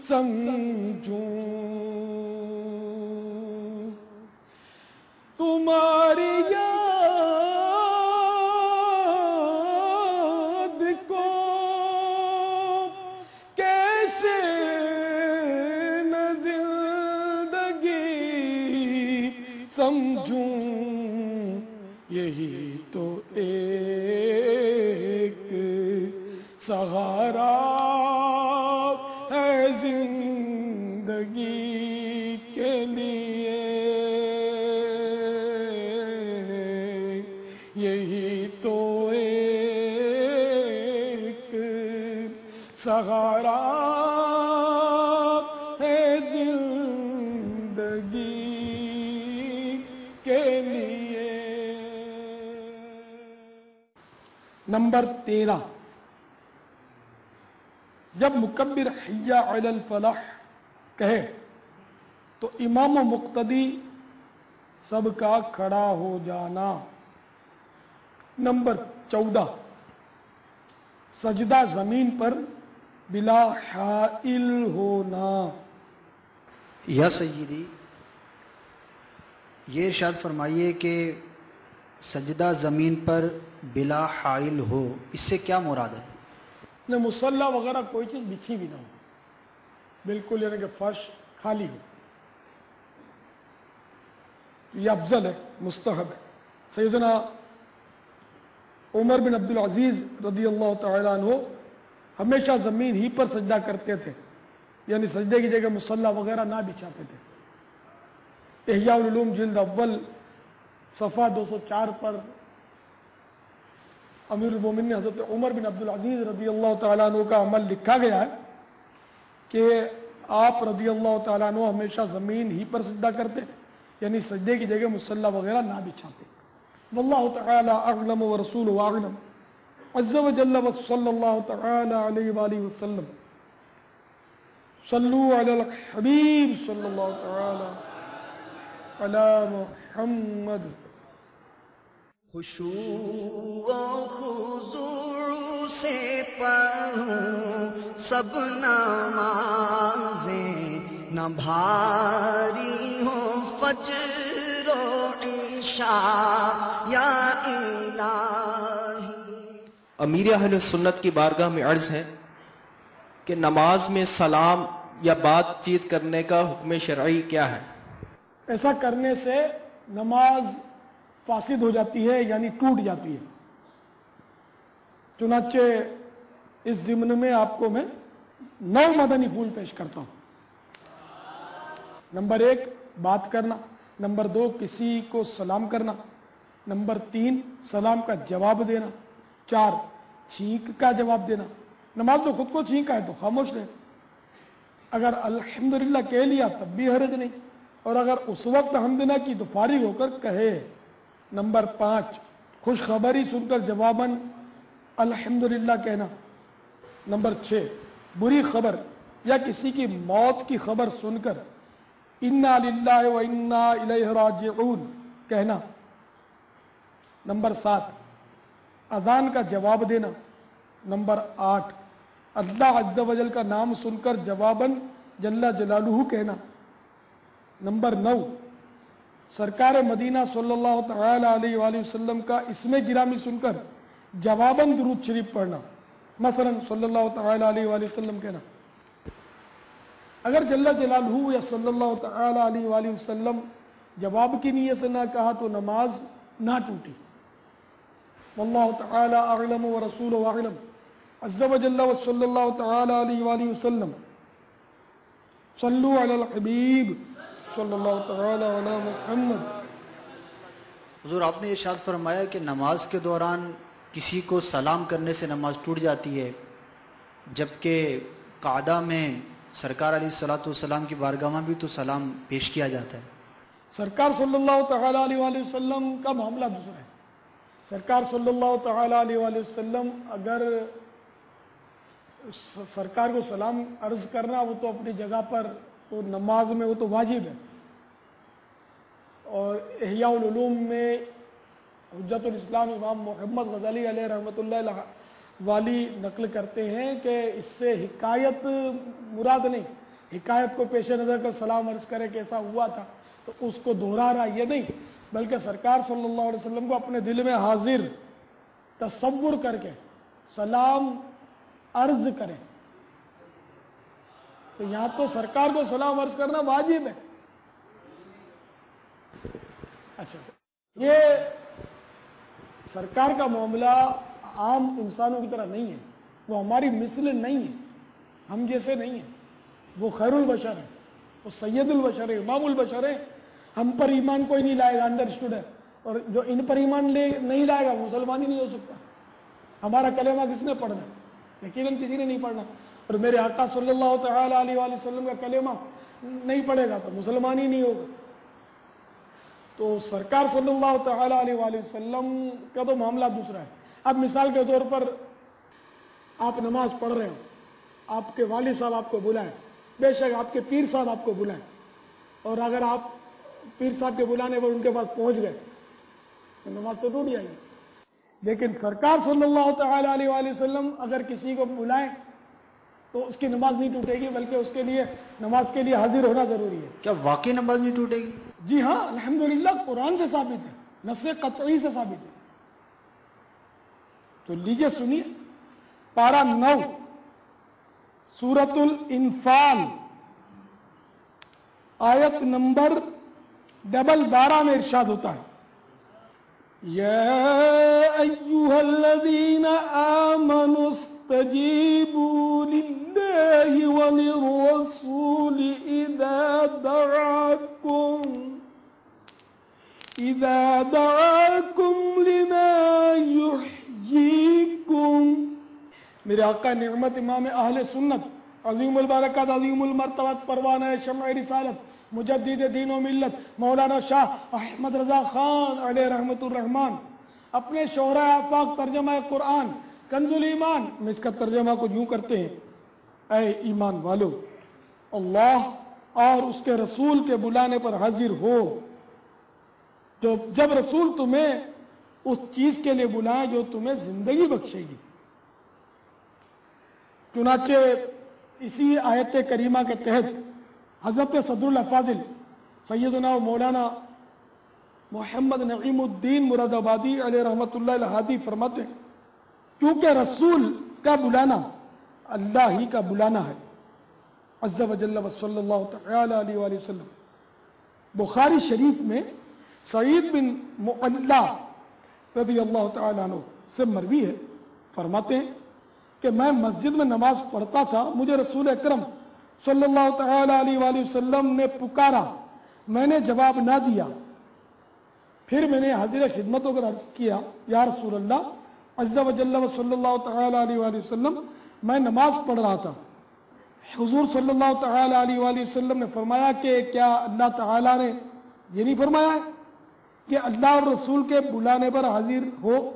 سمجھوں، تمہاری یاد کو کیسے نہ زندگی سمجھوں، یہی تو ایک سہارا ہے زندگی کے لیے، یہی تو ایک سہارا ہے زندگی کے لیے. نمبر 13، جب مکبر حی علی الفلاح کہے تو امام و مقتدی سب کا کھڑا ہو جانا. نمبر 14، سجدہ زمین پر بلا حائل ہونا. یا سیدی، یہ ارشاد فرمائیے کہ سجدہ زمین پر بلا حائل ہو، اس سے کیا مراد ہے؟ مصلی وغیرہ کوئی چیز بچھی بھی نہ ہو، بالکل یعنی کہ فرش خالی ہو، یہ افضل ہے، مستحب ہے. سیدنا عمر بن عبدالعزیز رضی اللہ تعالیٰ عنہ ہمیشہ زمین ہی پر سجدہ کرتے تھے، یعنی سجدے کی جگہ مصلی وغیرہ نہ بچھاتے تھے. احیاء العلوم جلد اول صفحہ 204 پر امیر المومنین حضرت عمر بن عبدالعزیز رضی اللہ تعالیٰ عنہ کا عمل لکھا گیا ہے کہ آپ رضی اللہ تعالیٰ عنہ ہمیشہ زمین ہی پر سجدہ کرتے، یعنی سجدے کی جگہ مصلی وغیرہ نہ بچھاتے۔ واللہ تعالی اعلم ورسولہ اعلم عز وجل وصلی اللہ تعالی علیہ وآلہ وسلم۔ صلو علی الحبیب صلی اللہ تعالی علی محمد۔ خشوع و خضوع سے پڑھوں سب نمازیں، نہ بھاری ہوں فجر و عشاء یا الہی۔ امیر اہل سنت کی بارگاہ میں عرض ہے کہ نماز میں سلام یا بات چیت کرنے کا حکم شرعی کیا ہے؟ ایسا کرنے سے نماز فاسد ہو جاتی ہے، یعنی ٹوٹ جاتی ہے۔ چنانچہ اس ضمن میں آپ کو میں 9 مدنی پھول پیش کرتا ہوں۔ نمبر 1 بات کرنا، نمبر 2 کسی کو سلام کرنا، نمبر 3 سلام کا جواب دینا، 4 چھینک کا جواب دینا۔ نماز میں خود کو چھینکا ہے تو خاموش رہے، اگر الحمدللہ کہہ لیا تب بھی حرج نہیں، اور اگر اس وقت حمد نہ کی تو فارغ ہو کر کہے۔ نمبر 5 خوشخبری سن کر جواباً الحمدللہ کہنا۔ نمبر 6 بری خبر یا کسی کی موت کی خبر سن کر انا للہ و انا الیہ راجعون کہنا۔ نمبر 7 اذان کا جواب دینا۔ نمبر 8 اللہ عز و جل کا نام سن کر جواباً جل جلالہ کہنا۔ نمبر 9 سرکار مدینہ صلی اللہ تعالی علیہ وآلہ وسلم کا اسم گرامی سن کر جواباً درود شریف پڑھنا، مثلا صلی اللہ تعالی علیہ وآلہ وسلم کہنا۔ اگر جل جلالہ یا صلی اللہ تعالی علیہ وآلہ وسلم جواب کی نیت سے نہ کہا تو نماز نہ ٹوٹی۔ واللہ تعالی اعلم ورسولہ اعلم عز وجل وصلی اللہ تعالی علیہ وآلہ وسلم۔ صلو علی الحبیب صلی اللہ تعالی علی محمد۔ حضور آپ نے ارشاد فرمایا کہ نماز کے دوران کسی کو سلام کرنے سے نماز ٹوٹ جاتی ہے، جبکہ قعدہ میں سرکار علیہ الصلوۃ والسلام کی بارگاہ میں بھی تو سلام پیش کیا جاتا ہے۔ سرکار صلی اللہ تعالی علیہ وآلہ وسلم کا معاملہ دوسرا ہے۔ سرکار صلی اللہ تعالی علیہ وآلہ وسلم اگر سرکار کو سلام عرض کرنا وہ تو اپنی جگہ پر، تو نماز میں وہ تو واجب ہے۔ اور احیاء العلوم میں حجت الاسلام امام محمد غزالی علیہ رحمۃ اللہ والی نقل کرتے ہیں کہ اس سے حکایت مراد نہیں، حکایت کو پیش نظر کر سلام عرض کرے کہ ایسا ہوا تھا تو اس کو دہرا رہا، یہ نہیں، بلکہ سرکار صلی اللہ علیہ وسلم کو اپنے دل میں حاضر تصور کر کے سلام عرض کریں۔ تو یہاں تو سرکار کو سلام عرض کرنا واجب ہے۔ اچھا، یہ سرکار کا معاملہ عام انسانوں کی طرح نہیں ہے، وہ ہماری مثل نہیں ہے، ہم جیسے نہیں ہیں، وہ خیر البشر ہے، وہ سید البشر ہے، امام البشر ہے۔ ہم پر ایمان کوئی نہیں لائے گا، انڈرسٹوڈ ہے، اور جو ان پر ایمان نہیں لائے گا وہ مسلمان ہی نہیں ہو سکتا۔ ہمارا کلمہ کس نے پڑھنا ہے؟ یقیناً کسی نے نہیں پڑھنا، اور میرے آقا صلی اللہ تعالی علیہ وآلہ وسلم کا کلمہ نہیں پڑھے گا تو مسلمان ہی نہیں ہوگا۔ تو سرکار صلی اللہ تعالی علیہ وآلہ وسلم کا تو معاملہ دوسرا ہے۔ اب مثال کے طور پر آپ نماز پڑھ رہے ہو، آپ کے والد صاحب آپ کو بلائیں، بے شک آپ کے پیر صاحب آپ کو بلائیں، اور اگر آپ پیر صاحب کے بلانے پر ان کے پاس پہنچ گئے تو نماز تو ٹوٹ جائے گی۔ لیکن سرکار صلی اللہ تعالی علیہ وآلہ وسلم اگر کسی کو بلائیں تو اس کی نماز نہیں ٹوٹے گی، بلکہ اس کے لیے نماز کے لیے حاضر ہونا ضروری ہے۔ کیا واقعی نماز نہیں ٹوٹے گی؟ جی ہاں، الحمدللہ قرآن سے ثابت ہے، نص قطعی سے ثابت ہے۔ تو لیجئے سنیے، پارہ 9 سورۃ الانفال آیت نمبر 12 میں ارشاد ہوتا ہے، یا ایھا الذین آمنوا استجیبوا للہ وللرسول اذا دعاکم لما یحییکم۔ میرے آقا نعمت امام اہل سنت अजीम उल-बरकत, अजीम उल-मर्तबत, परवाना शम्अ रिसालत, मुजद्दिद दीन व मिल्लत मौलाना शाह अहमद रजा खान अलैहि रहमतुर रहमान अपने शोहरा आफाक तर्जमा कुरान कंजुल ईमान में इसका तर्जमा को यूं करते हैं, ऐ ईमान वालो, अल्लाह और उसके रसूल के बुलाने पर हाजिर हो। तो जब रसूल तुम्हें उस चीज के लिए बुलाए जो तुम्हें जिंदगी बख्शेगी। चुनाचे इसी आयत करीमा के तहत हजरत सदरुल अफाजिल सैयदना मौलाना मोहम्मद नईमुद्दीन मुरादाबादी अलैहि रहमतुल्लाह अलहादी फरमाते हैं, क्योंकि रसूल का बुलाना अल्लाह ही का बुलाना है। अज़्ज़ा व जल्ल व सल्लल्लाहु तआला अलैहि वसल्लम। बुखारी शरीफ में सईद बिन मुअल्ला रज़ी अल्लाह तआला अन्हु से मरवी है, फरमाते हैं कि मैं मस्जिद में नमाज पढ़ता था, मुझे रसूल अकरम सल्लल्लाहु तआला अलैहि वसल्लम ने पुकारा, मैंने जवाब ना दिया। फिर मैंने हाजिर खिदमत होकर अर्ज किया, या रसूल अल्लाह अज़्ज़ा व जल्ल व सल्लल्लाहु तआला अलैहि वसल्लम, मैं नमाज पढ़ रहा था। हुजूर सल्लल्लाहु तआला अलैहि वसल्लम ने फरमाया कि क्या अल्लाह तआला ने ये नहीं फरमाया है कि अल्लाह और रसूल के बुलाने पर हाजिर हो।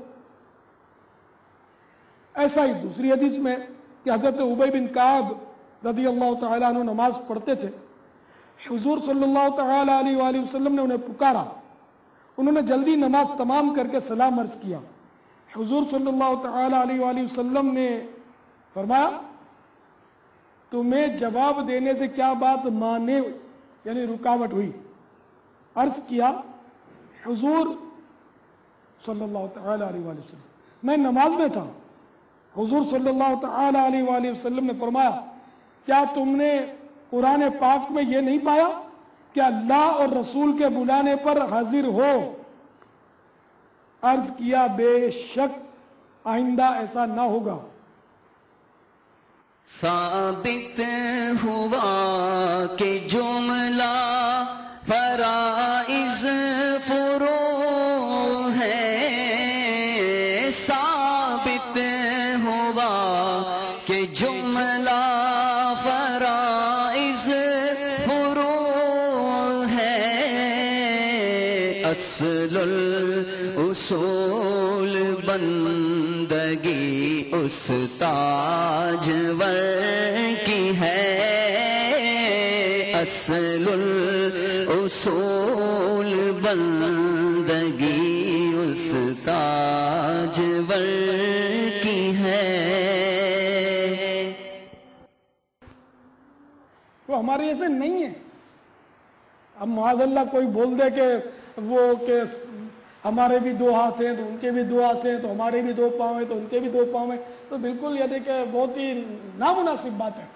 ऐसा ही दूसरी हदीस में कि हजरत उबई बिन काब रज़ी अल्लाह तआला अन्हु नमाज पढ़ते थे, हुजूर सल्लल्लाहु तआला अलैहि वसल्लम ने उन्हें पुकारा, उन्होंने जल्दी नमाज तमाम करके सलाम अर्ज किया। हुजूर सल्लल्लाहु तआला अलैहि वसल्लम ने फरमाया, तुम्हें जवाब देने से क्या बात माने यानी रुकावट हुई? अर्ज किया, हुजूर सल्लल्लाहु तआला अलैहि वसल्लम, मैं नमाज में था। हुजूर सल्लल्लाहु तआला अलैहि वसल्लम ने फरमाया, क्या तुमने कुरान पाक में ये नहीं पाया कि अल्लाह और रसूल के बुलाने पर हाजिर हो? अर्ज किया, बेशक आइंदा ऐसा ना होगा। साबित हुआ कि जुमला फराइज पुरो है, साबित हुआ कि जुमला फराइज पुरो है, असलुल उसूल बंदगी उस ताजवर की है, असलुल उसूल बंदगी उस ताजवर की है। वो हमारे ऐसे नहीं है। अब माज़अल्लाह कोई बोल दे कि वो के हमारे भी दो हाथ हैं तो उनके भी दो हाथ हैं, तो हमारे भी दो पाँव हैं तो उनके भी दो पाँव हैं, तो बिल्कुल ये देखे बहुत ही नामुनासिब बात है।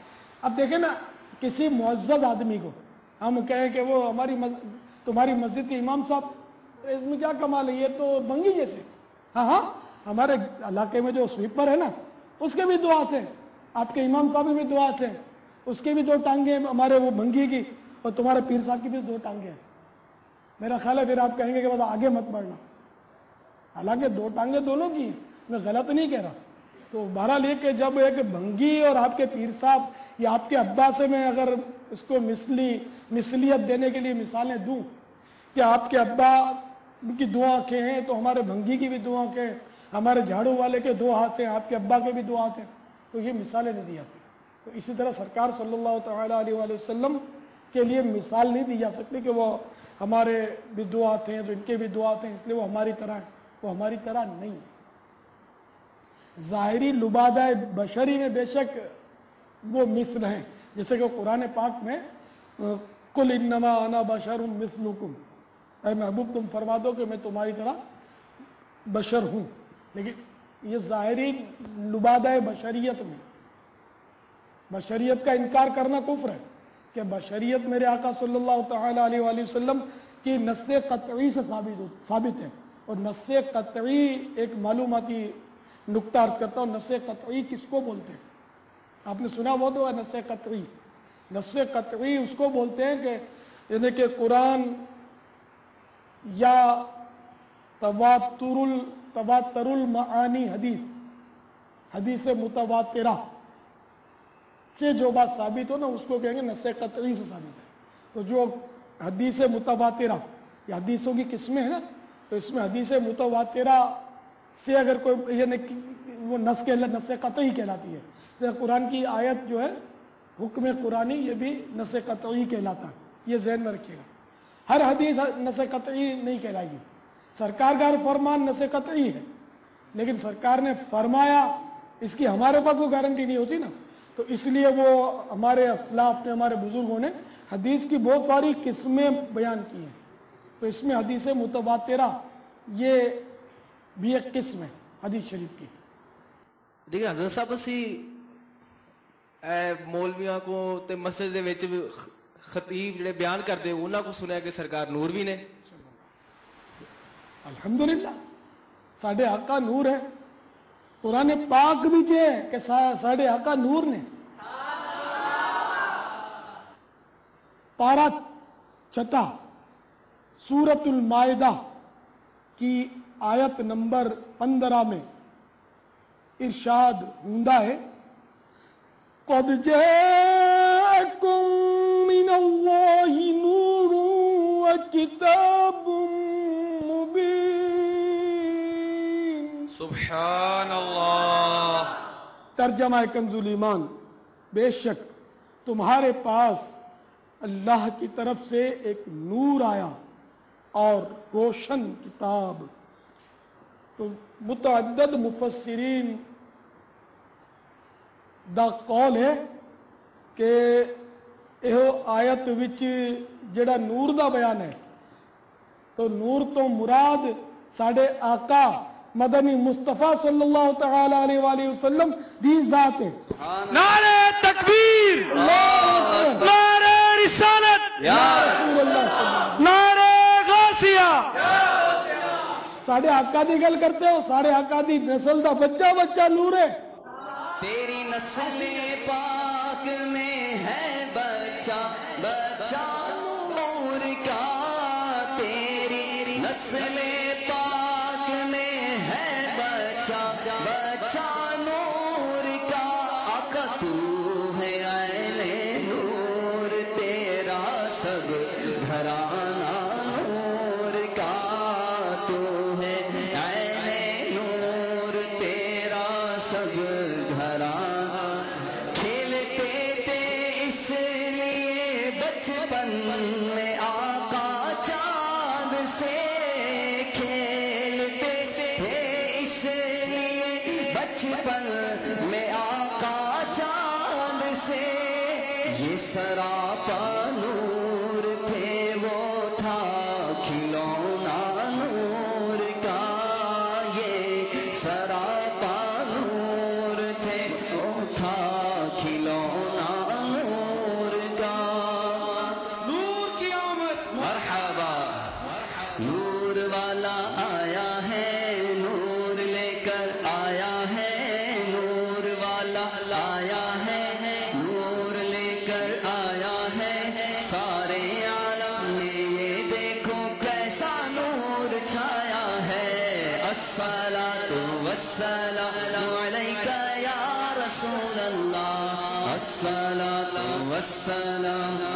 अब देखें ना, किसी मुअज़्ज़ज़ आदमी को हम कहें कि वो तुम्हारी मस्जिद के इमाम साहब, इसमें क्या कमाल है, ये तो बंगी जैसे। हाँ हाँ, हमारे इलाके में जो स्वीपर है ना, उसके भी दो हाथ हैं, आपके इमाम साहब के भी दो हाथ हैं, उसके भी दो टांगे हैं, हमारे वो बंगी की, और तुम्हारे पीर साहब की भी दो टांगे हैं। मेरा ख्याल है फिर आप कहेंगे कि बस आगे मत बढ़ना, हालांकि दो टांगे दोनों की हैं, मैं गलत नहीं कह रहा। तो बहरहाल ये कि जब एक भंगी और आपके पीर साहब या आपके अब्बा से मैं अगर इसको मिसलियत देने के लिए मिसालें दूं कि आपके अब्बा की दो आंखें हैं तो हमारे भंगी की भी दो आंखें हैं, हमारे झाड़ू वाले के दो हाथ हैं, आपके अब्बा के भी दो हाथ हैं, तो ये मिसालें नहीं दी जाती। तो इसी तरह सरकार सल्लल्लाहु तआला अलैहि वसल्लम के लिए मिसाल नहीं दी जा सकती कि वो हमारे भी दो हाथ हैं तो इनके भी दो हाथ हैं इसलिए वो हमारी तरह है, वो हमारी तरह नहीं है। ज़ाहिरी लुबादा बशरी में बेशक वो मिस्ल हैं, जैसे कि कुरान पाक में कुल इन्नमा अना बशरुम मिस्लुकुम, ऐ महबूब तुम फरमा दो कि मैं तुम्हारी तरह बशर हूँ। लेकिन ये ज़ाहिरी लुबादा बशरियत में बशरियत का इनकार करना कुफ्र है कि बशरियत मेरे आका सल्लल्लाहु तआला अलैहि वसल्लम की नस्से क़त्ई से साबित है। और नस्से क़त्ई एक मालूमाती नुक्ता अर्ज करता हूँ, नस्से क़त्ई किसको बोलते हैं? आपने सुना बहुत होगा नस्से क़त्ई। नस्से क़त्ई उसको बोलते हैं कि यानी कि कुरान या तवातरुल मानी हदीस मुतवातिरा से जो बात साबित हो ना उसको कहेंगे नस्से कतई से साबित है। तो जो हदीस मुतवातिरा, ये हदीसों की किस्में है ना, तो इसमें हदीस मुतवातिरा से अगर कोई यानी वो नस्से कतई कहलाती है। तो कुरान की आयत जो है हुक्म कुरानी, ये भी नस्से कतई कहलाता है, ये ज़हन में रखिएगा। हर हदीस नस्से कतई नहीं कहलाएगी। सरकार का हर फरमान नस्से कतई है, लेकिन सरकार ने फरमाया इसकी हमारे पास वो गारंटी नहीं होती ना। तो इसलिए वो हमारे असलाफ ने, हमारे बुजुर्गों ने हदीस की बहुत सारी किस्में बयान की हैं। तो इसमें हदीस मुतवातिरा ये भी एक किस्म है हदीस शरीफ की। देखिए हज़रत साहब असी मौलवियां को ते मस्जिद दे विच खतीब जिहड़े बयान करते उन्हां को सुनिया कि सरकार नूर भी ने। अल्हम्दुलिल्लाह साढ़े आका नूर है। कुरान पाक भी है कि साढ़े आका नूर ने। पारा छठा सूरतुल माइदा की आयत नंबर 15 में इरशाद हुंदा है, क़द जाअकुम मिनल्लाहि नूरुन व किताबुम मुबीन। सुभान अल्लाह। तर्जमा कंजुल ईमान, बेशक तुम्हारे पास अल्लाह की तरफ से एक नूर आया और रोशन किताब। तो मुतअद्दद मुफस्सिरीन दा कौल है कि यह आयत विच जेड़ा नूर दा बयान है, तो नूर तो मुराद साढ़े आका मदनी मुस्तफा सल्लल्लाहु तआला अलैहि वसल्लम दी जात है। नारे तकबीर, नारे रिसालत, नारे गासिया। साढ़े आका दी गल करते हो, साढ़े आका दी नस्ल दा बच्चा बच्चा नूर है। तेरी नस्ल पाक में है बच्चा बच्चा नूर का, तेरी नस्ल पाक में है बच्चा बच्चा नूर का। आका तू है ऐने नूर, तेरा सब घराना नूर का। तू है ऐने नूर, तेरा सब घराना। खेलते थे इसलिए बचपन में आका चांद से, खेलते थे इसलिए बचपन में आका चांद से। ये सरापा नूर थे, वो था खिलौना नूर का। ये सरापा नूर थे, वो था खिलौना नूर का। नूर की आमद। मरहबा। नूर वाला आया है, नूर लेकर आया है। नूर वाला आया है, नूर लेकर आया है। सारे आलम में ये देखो कैसा नूर छाया है। अस्सलातु वस्सलामु अलैका या रसूल अल्लाह, अस्सलातु वस्सलामु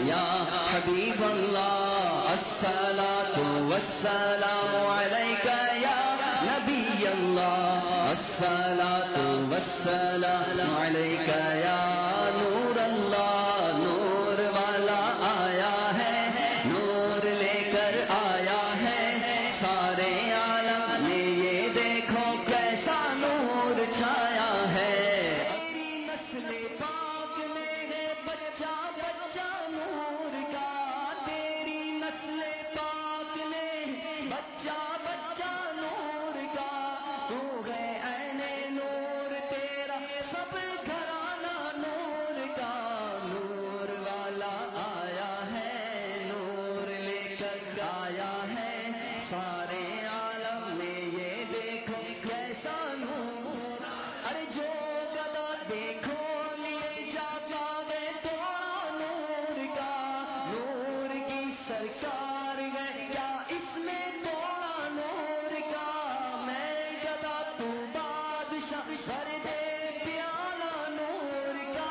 या हबीब अल्लाह, अस्सलातु वस्सलामु अलैका या नबी अल्लाह, अस्सलातु वस्सलामु अलैका या नूर अल्लाह। नूर वाला आया है, नूर लेकर आया है। सारे आलम में ये देखो कैसा नूर छाया है। तेरी नस्ल पाक में है बच्चा बच्चा नूर का, तेरी नस्ल पाक में है बच्चा बच्चा नूर का। तू है ऐने नूर, तेरा सब घराना नूर का। नूर वाला आया है, नूर लेकर आया है। सारे आलम में ये देखो कैसा नूर। अरे जो गदा देखो लिए जा जावे तो नूर का। नूर की सरकार है क्या इसमें तोड़ा नूर का। मैं गदा तू बादशाह कर दे प्याला नूर का।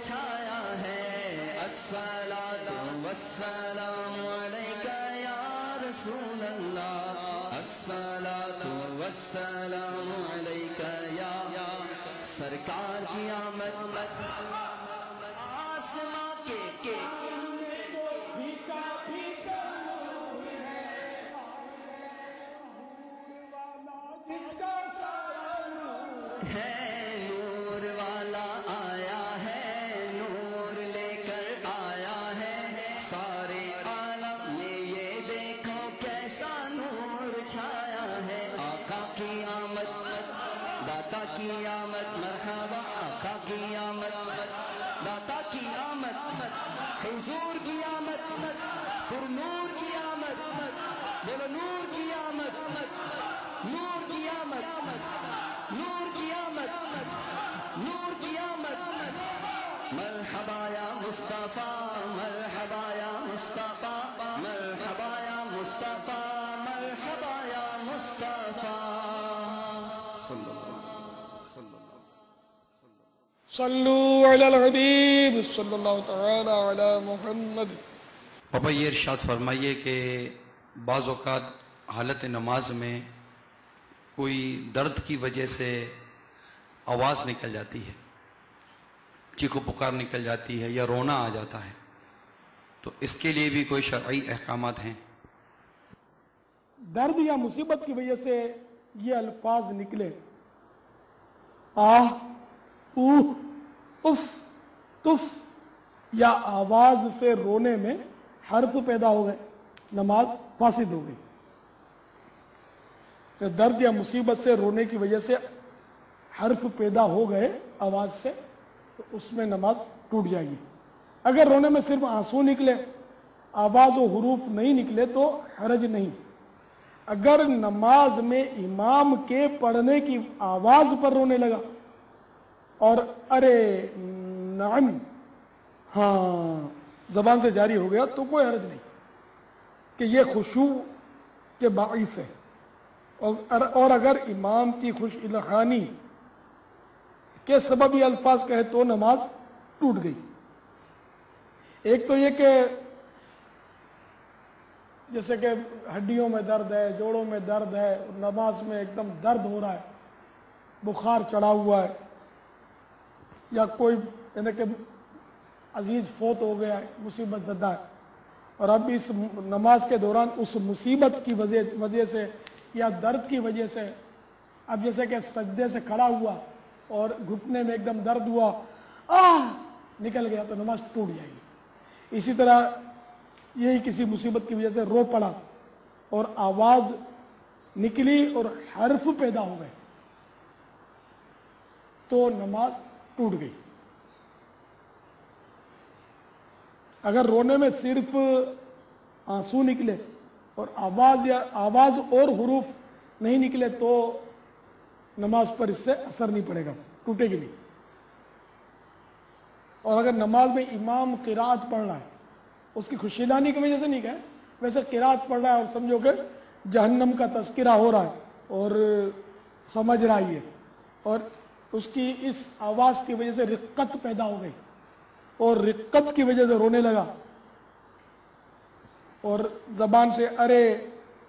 छाया है। अस्सलातु वस्सलामु अलैका या रसूल अल्लाह, अस्सलातु वस्सलामु अलैका या सरकार की आमद आसमां के है नूर वाला आया है, नूर लेकर आया है सारे आलम में, ये देखो कैसा नूर छाया है। आका की आमद, दाता की आमद, मरहबा आका की आमद, दाता की आमद, हुजूर की आमद, पुरनूर की आमद, बोलो नूर की आमद, नूर की आमद, नूर की आमद, नूर की आमद। मरहबा या मुस्तफा, मरहबा या मुस्तफा, मरहबा या मुस्तफा, मरहबा या मुस्तफा। सल्लू अलल हबीब सल्लल्लाहु तआला अला मुहम्मद। पापा ये इरशाद फरमाइए कि बाज़ औक़ात हालत नमाज में कोई दर्द की वजह से आवाज़ निकल जाती है, चीखो पुकार निकल जाती है या रोना आ जाता है, तो इसके लिए भी कोई शरई अहकामात हैं? दर्द या मुसीबत की वजह से ये अल्फाज निकले, आह, ऊह, उफ, तुफ, या आवाज से रोने में हर्फ पैदा हो गए, नमाज फासिद हो गई। दर्द या मुसीबत से रोने की वजह से हर्फ पैदा हो गए आवाज से, तो उसमें नमाज टूट जाएगी। अगर रोने में सिर्फ आंसू निकले, आवाज और हुरूफ नहीं निकले तो हरज नहीं। अगर नमाज में इमाम के पढ़ने की आवाज पर रोने लगा और अरे नाम, हाँ, जबान से जारी हो गया तो कोई हरज नहीं कि ये खुशू के बाइस है। और अगर इमाम की खुश इल्हानी के सबब ये अल्फाज कहे तो नमाज टूट गई। एक तो ये कि जैसे कि हड्डियों में दर्द है, जोड़ों में दर्द है, नमाज में एकदम दर्द हो रहा है, बुखार चढ़ा हुआ है, या कोई यानी कि अजीज फोत हो गया है, मुसीबत ज़दा है, और अब इस नमाज के दौरान उस मुसीबत की वजह से या दर्द की वजह से अब जैसे कि सजदे से खड़ा हुआ और घुटने में एकदम दर्द हुआ, आह निकल गया, तो नमाज टूट जाएगी। इसी तरह यही किसी मुसीबत की वजह से रो पड़ा और आवाज निकली और हर्फ पैदा हो गए तो नमाज टूट गई। अगर रोने में सिर्फ आंसू निकले और आवाज और हुरूफ नहीं निकले तो नमाज पर इससे असर नहीं पड़ेगा, टूटेगी नहीं। और अगर नमाज में इमाम किरात पढ़ रहा है, उसकी खुशीलानी की वजह से नहीं कहे, वैसे किरात पढ़ रहा है और समझो कि जहन्नम का तस्करा हो रहा है और समझ रहा है, और उसकी इस आवाज की वजह से रिक्कत पैदा हो गई और रिक्कत की वजह से रोने लगा और जबान से अरे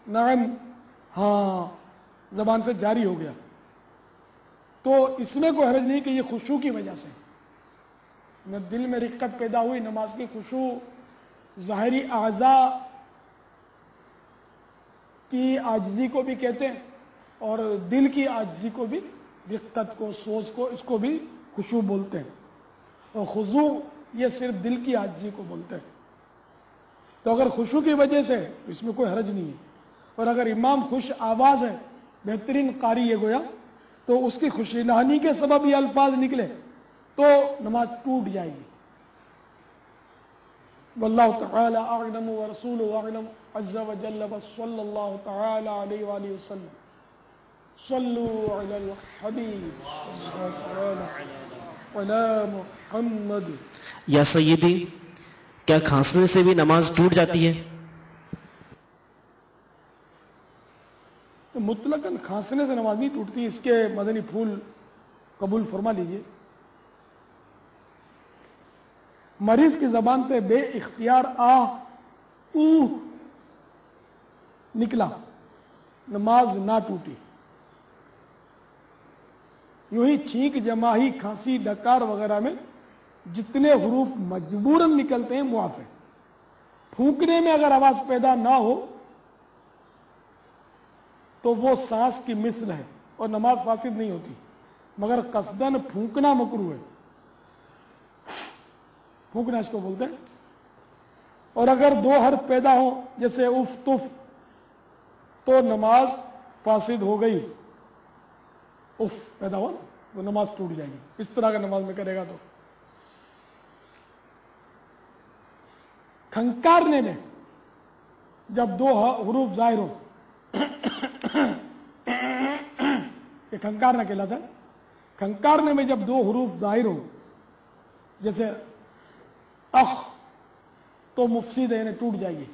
नाम, हाँ, जबान से जारी हो गया, तो इसमें कोई हर्ज नहीं कि ये खुशू की वजह से न दिल में रिक्कत पैदा हुई। नमाज की खुशू ज़ाहिरी आज़ा की आजिज़ी को भी कहते हैं और दिल की आजिज़ी को भी, रिक्कत को, सोच को, इसको भी खुशू बोलते हैं। और खुशू ये सिर्फ दिल की आजिज़ी को बोलते हैं। तो अगर खुशू की वजह से तो इसमें कोई हर्ज नहीं है। और अगर इमाम खुश आवाज़ है, बेहतरीन कारी है गोया, तो उसकी खुशी लहानी के सबब ये अल्फाज निकले तो नमाज टूट जाएगी। वल्लाहु तआला अअलम व रसूलुहु अअलम अज़्ज़ा व जल्ल व सल्लल्लाहु तआला अलैहि व आलिहि वसल्लम। सल्लू अलल हबीब अला मुहम्मद। या सय्यदी, क्या खांसने से भी नमाज टूट जाती है? तो मुतलकन खांसने से नमाज नहीं टूटती। इसके मदनी फूल कबूल फरमा लीजिए। मरीज की जबान से बे इख्तियार निकला, नमाज ना टूटी। यूं ही छींक, जमाही, खांसी, डकार वगैरह में जितने हुरूफ मजबूरन निकलते हैं मुआफ है। फूंकने में अगर आवाज पैदा ना हो तो वो सांस की मिसल है और नमाज फासिद नहीं होती, मगर कसदन फूंकना मकरूह है। फूंकना इसको बोलते हैं। और अगर दो हर्फ पैदा हो जैसे उफ तुफ तो नमाज फासिद हो गई। उफ पैदा हो वो नमाज टूट जाएगी, इस तरह का नमाज में करेगा तो। खंकारने में जब दो हुरूफ जाहिर हो, ये खंकारना कहलाता है। खंकारने में जब दो हुरूफ जाहिर हो जैसे अख तो मुफसिद है, यानी टूट जाएगी।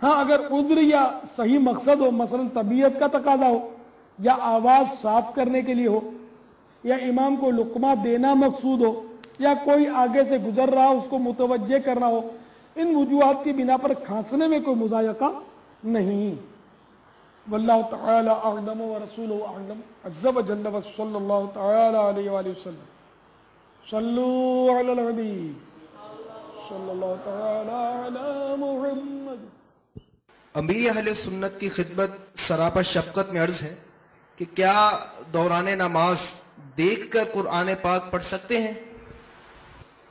हाँ, अगर उद्र या सही मकसद हो, मसलन तबीयत का तकाजा हो या आवाज साफ करने के लिए हो या इमाम को लुकमा देना मकसूद हो या कोई आगे से गुजर रहा हो उसको मुतवज्जे करना हो, इन वजूहात की बिना पर खांसने में कोई मुज़ायका नहीं। वल्लाहु तआला अअलम व रसूलुहु अअलम अज़्ज़ा व जल्ल व सल्लल्लाहु तआला अलैहि व सल्लम। सल्लू अलल हबीब सल्लल्लाहु तआला अला मुहम्मद। अमीर अहले सुन्नत की खिदमत सरापा शफकत में अर्ज है कि क्या दौरान नमाज देखकर कुरान पाक पढ़ सकते हैं?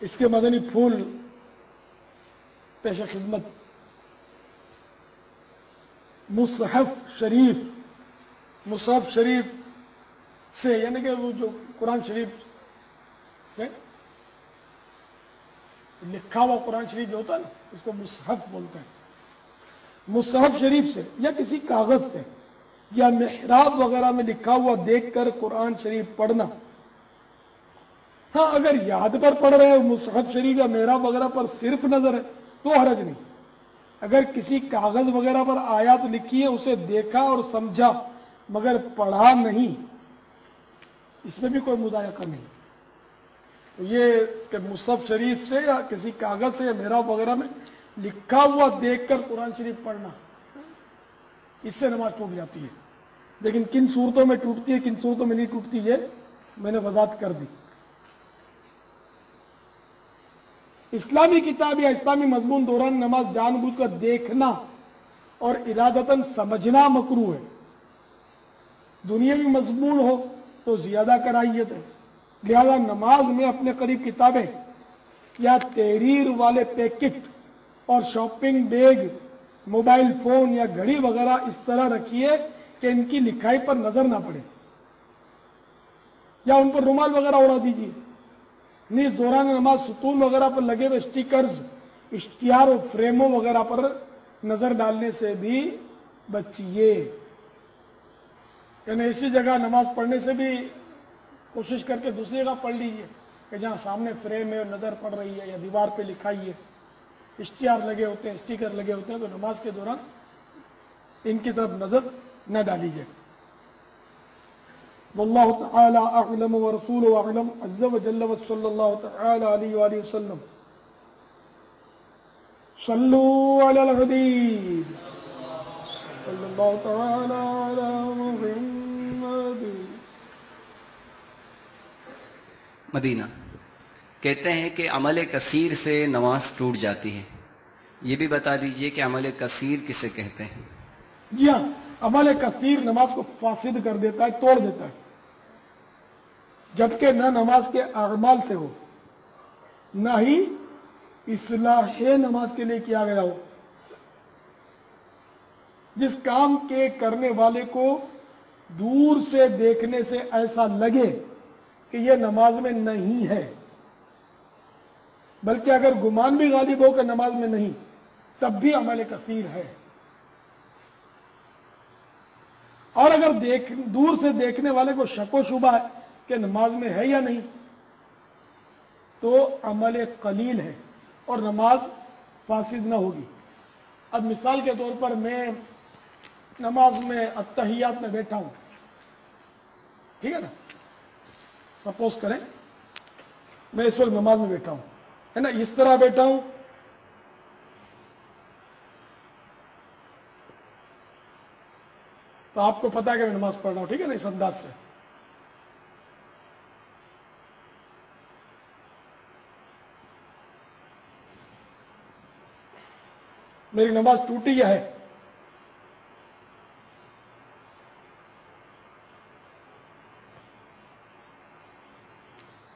इसके मदनी फूल पेश खिदमत मुसहफ शरीफ से, यानी कि वो जो कुरान शरीफ से लिखा हुआ कुरान शरीफ जो होता है ना, उसको मुसहफ बोलते हैं। मुसहफ शरीफ से या किसी कागज से या मेहराब वगैरह में लिखा हुआ देखकर कुरान शरीफ पढ़ना। हाँ, अगर याद पर पढ़ रहे हो मुसहफ शरीफ या मेहराब वगैरह पर सिर्फ नजर है तो हरज नहीं। अगर किसी कागज वगैरह पर आयत लिखी है, उसे देखा और समझा मगर पढ़ा नहीं, इसमें भी कोई मुदायका नहीं। तो ये कि मुसहफ शरीफ से या किसी कागज से या मेहराब वगैरह में लिखा हुआ देखकर कुरान शरीफ पढ़ना, इससे नमाज टूट जाती है। लेकिन किन सूरतों में टूटती है, किन सूरतों में नहीं टूटती, है मैंने वजाहत कर दी। इस्लामी किताब या इस्लामी मजमून दौरान नमाज जानबूझकर देखना और इरादतन समझना मकरूह है। दुनियावी मजमून हो तो ज्यादा कराहियत है। लिहाजा नमाज में अपने करीब किताबें या तहरीर वाले पैकेट और शॉपिंग बैग, मोबाइल फोन या घड़ी वगैरह इस तरह रखिए कि इनकी लिखाई पर नजर ना पड़े, या उन पर रुमाल वगैरह उड़ा दीजिए। इस दौरान नमाज सुतून वगैरह पर लगे हुए स्टिकर्स, इश्तिहार और फ्रेमों वगैरह पर नजर डालने से भी बचिए। यानी इसी जगह नमाज पढ़ने से भी कोशिश करके दूसरी जगह पढ़ लीजिए कि जहाँ सामने फ्रेम है और नजर पड़ रही है, या दीवार पे लिखाई है, इश्तिहार लगे होते हैं, स्टिकर लगे होते हैं, तो नमाज के दौरान इनकी तरफ नजर न डालीजिए। वल्लाहु तआला अअलम व रसूलुहु अअलम अज़्ज़ा व जल्ल व सल्लल्लाहु तआला अलैहि व सल्लम। सल्लू अलल हबीब सल्लल्लाहु तआला अला मुहम्मद। मदीना कहते हैं कि अमल कसीर से नमाज टूट जाती है। ये भी बता दीजिए कि अमल कसीर किसे कहते हैं? जी हाँ, अमल कसीर नमाज को फासिद कर देता है, तोड़ देता है, जबकि न नमाज के अमाल से हो न ही इस्लाह नमाज के लिए किया गया हो। जिस काम के करने वाले को दूर से देखने से ऐसा लगे कि यह नमाज में नहीं है, बल्कि अगर गुमान भी गालिब हो कि नमाज में नहीं, तब भी अमल कसीर है। और अगर दूर से देखने वाले को शको शुबा है कि नमाज में है या नहीं, तो अमल कलील है और नमाज फासिद ना होगी। अब मिसाल के तौर पर मैं नमाज में अत्तहियात में बैठा हूं, ठीक है ना, सपोज करें मैं इस वक्त नमाज में बैठा हूं, है ना, इस तरह बैठा हूं, तो आपको पता है कि मैं नमाज पढ़ रहा हूं, ठीक है ना, इस अंदाज से। मेरी नमाज टूटी है?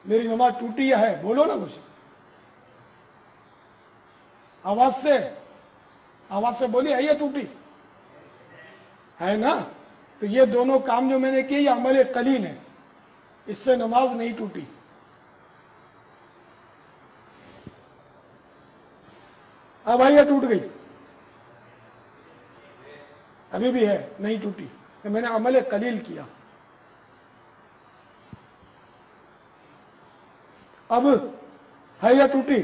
मेरी नमाज टूटी है? बोलो ना कुछ, आवाज से बोलिए, है ये टूटी है ना? तो ये दोनों काम जो मैंने किए ये अमल कलील है, इससे नमाज नहीं टूटी। अब भाई ये टूट गई, अभी भी है, नहीं टूटी, तो मैंने अमल कलील किया। अब है या टूटी?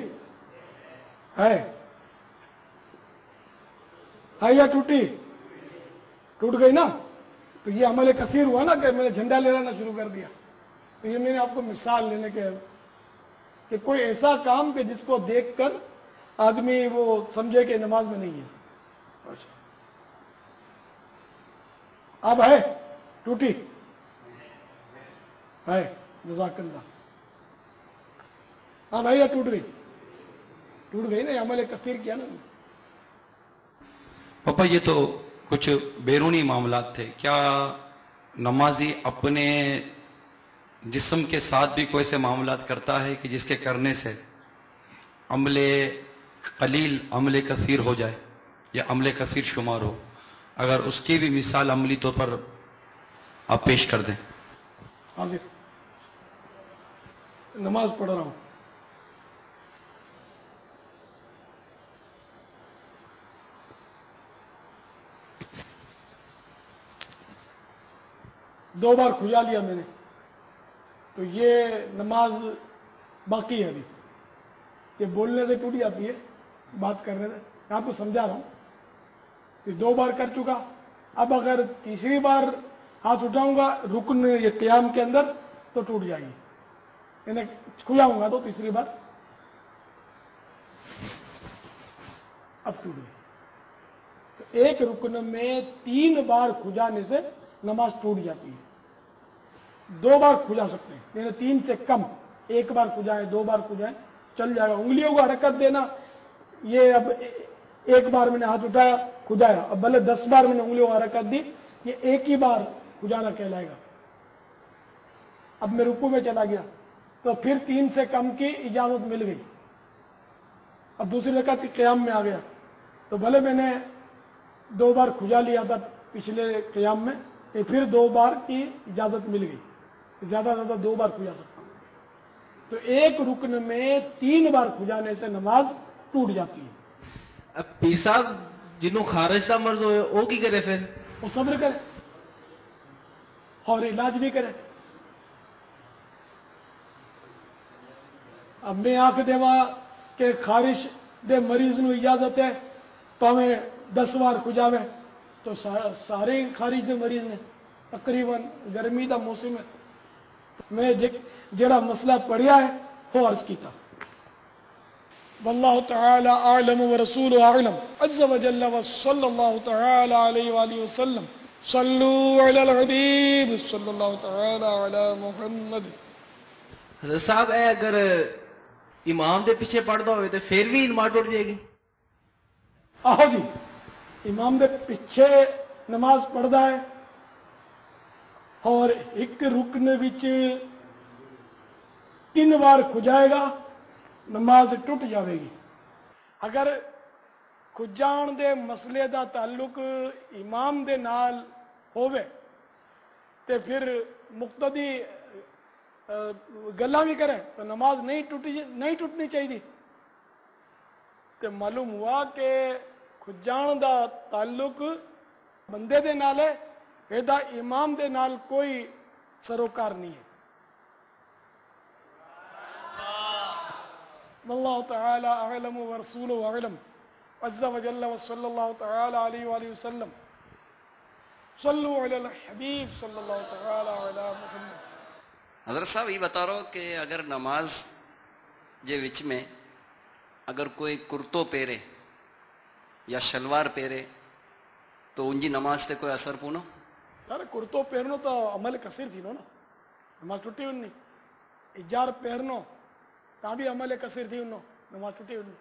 है या टूटी? टूट गई ना? तो ये अमल कसीर हुआ ना कि मैंने झंडा लहराना शुरू कर दिया। तो ये मैंने आपको मिसाल लेने के कि कोई ऐसा काम कि जिसको देखकर आदमी वो समझे कि नमाज में नहीं है। अब है टूटी? है, जज़ाकल्लाह। हाँ भाई, टूट गई? टूट गई ना, अमल कसीर किया ना। पापा ये तो कुछ बैरूनी मामलात थे, क्या नमाजी अपने जिस्म के साथ भी कोई ऐसे मामलात करता है कि जिसके करने से अमले कलील अमले कसीर हो जाए या अमले कसीर शुमार हो? अगर उसकी भी मिसाल अमली तौर पर आप पेश कर दें। हाजिर, नमाज पढ़ रहा हूं, दो बार खुजा लिया मैंने, तो ये नमाज बाकी है अभी। ये बोलने से टूट जाती है, बात करने से। मैं आपको समझा रहा हूं कि दो बार कर चुका, अब अगर तीसरी बार हाथ उठाऊंगा रुकन ये क़याम के अंदर तो टूट जाएगी। मैंने खुजाऊंगा तो तीसरी बार, अब टूट गई। तो एक रुकन में 3 बार खुजाने से नमाज टूट जाती है। 2 बार खुजा सकते हैं, मैंने 3 से कम, 1 बार खुजाए, 2 बार खुजाए, चल जाएगा। उंगलियों को हरकत देना, ये अब 1 बार मैंने हाथ उठाया खुजाया, अब भले 10 बार मैंने उंगलियों को हरकत दी, ये 1 ही बार खुजाना कहलाएगा। अब मैं रुकू में चला गया तो फिर 3 से कम की इजाजत मिल गई। अब दूसरी रकात क़याम में आ गया तो भले मैंने 2 बार खुजा लिया था पिछले क़याम में, फिर 2 बार की इजाजत मिल गई, ज्यादा ज्यादा 2 बार खुजा सकता हूं। तो एक रुकन में 3 बार खुजाने से नमाज टूट जाती है। अब पीर साहब जिन्हों खारिज का मर्ज होए वो की करे? फिर वो सब्र करे और इलाज भी करे। अब मैं आख देवा के खारिश दे मरीज ਨੂੰ इजाजत है भावें 10 बार खुजावे, तो सारे खारिज दे मरीज ने तकरीबन गर्मी का मौसम है। मैं जड़ा मसला पढ़िया है वो अर्ज किया। वल्लाहु तआला आलम व रसूलुहु आलम अज़्ज़ व जल्ल व सल्लल्लाहु तआला अलैहि व आलिहि वसल्लम सल्लू अलल हबीब सल्लल्लाहु तआला अला मुहम्मद। हज़रत साहब ए अगर इमाम दे पीछे पढ़दा होवे तो फिर भी नमाज टूट जाएगी? आहो जी, इमाम दे पीछे नमाज पढ़दा है और एक रुकन विच 3 बार खुजाएगा, नमाज टूट जाएगी। अगर खुजाण दे मसले दा ताल्लुक इमाम दे नाल होवे ते फिर मुक्तदी गल्लां भी करे तो नमाज नहीं टूटनी चाहिए। तो मालूम हुआ कि खुजाण दा ताल्लुक बंदे दे नाल है, एदा इमाम दे नाल कोई सरोकार नहीं है। वल्लाहु तआला अअलम व रसूलुहु अअलम अज़्ज़ व जल्ल व सल्लल्लाहु तआला अलैहि व आलिहि वसल्लम सल्लू अलल हबीब सल्लल्लाहु तआला अला मुहम्मद। हज़रत साहब ये बता रहा हूँ कि अगर नमाज जे विच में अगर कोई कुर्तो पहिरे या शलवार पहिरे तो उनजी नमाज ते कोई असर पवंदो? सर कुर्तो पहिरनो तो अमल कसीर थींदो न, नमाज टुटी वञे। इजार पहिरनो ता बि अमल कसीर थी वञो, नमाज टुटी वञे।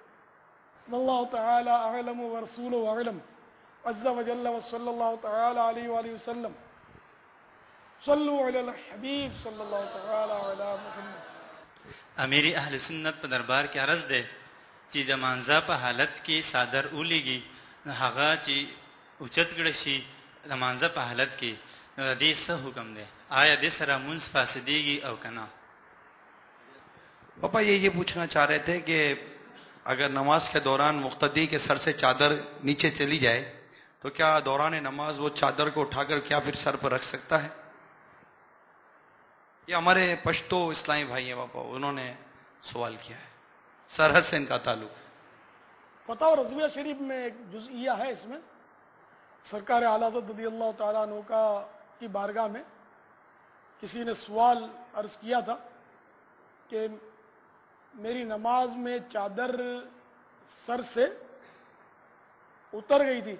वल्लाहु तआला अअलम व रसूलुहु अअलम अज़्ज़ा व जल्ल व सल्लल्लाहु तआला अलैहि व आलिहि वसल्लम सल्लु अलल हबीब सल्लल्लाहु तआला अला मुहम्मद। अमीरी अहल सुन्नत पर दरबार के अर्ज दे چې د مانځه په حالت کې صادر اولیږي هغه چې اوچت کړی شي د مانځه په حالت کې د دې څه حکم دی؟ آیا د سره مونځ فاسدېږي او که نه؟ पापा ये पूछना चाह रहे थे कि अगर नमाज के दौरान मुक्तदी के सर से चादर नीचे चली जाए तो क्या दौरान नमाज वो चादर को उठाकर क्या फिर सर पर रख सकता है? ये हमारे पश्तो इस्लामी भाई हैं पापा, उन्होंने सवाल किया है, सरहद से इनका ताल्लुक है। फतवा रज़विया शरीफ में एक जुज़इया है, इसमें सरकार आला हज़रत रज़ियल्लाहु तआला अन्हु का की बारगाह में किसी ने सवाल अर्ज किया था कि मेरी नमाज में चादर सर से उतर गई थी,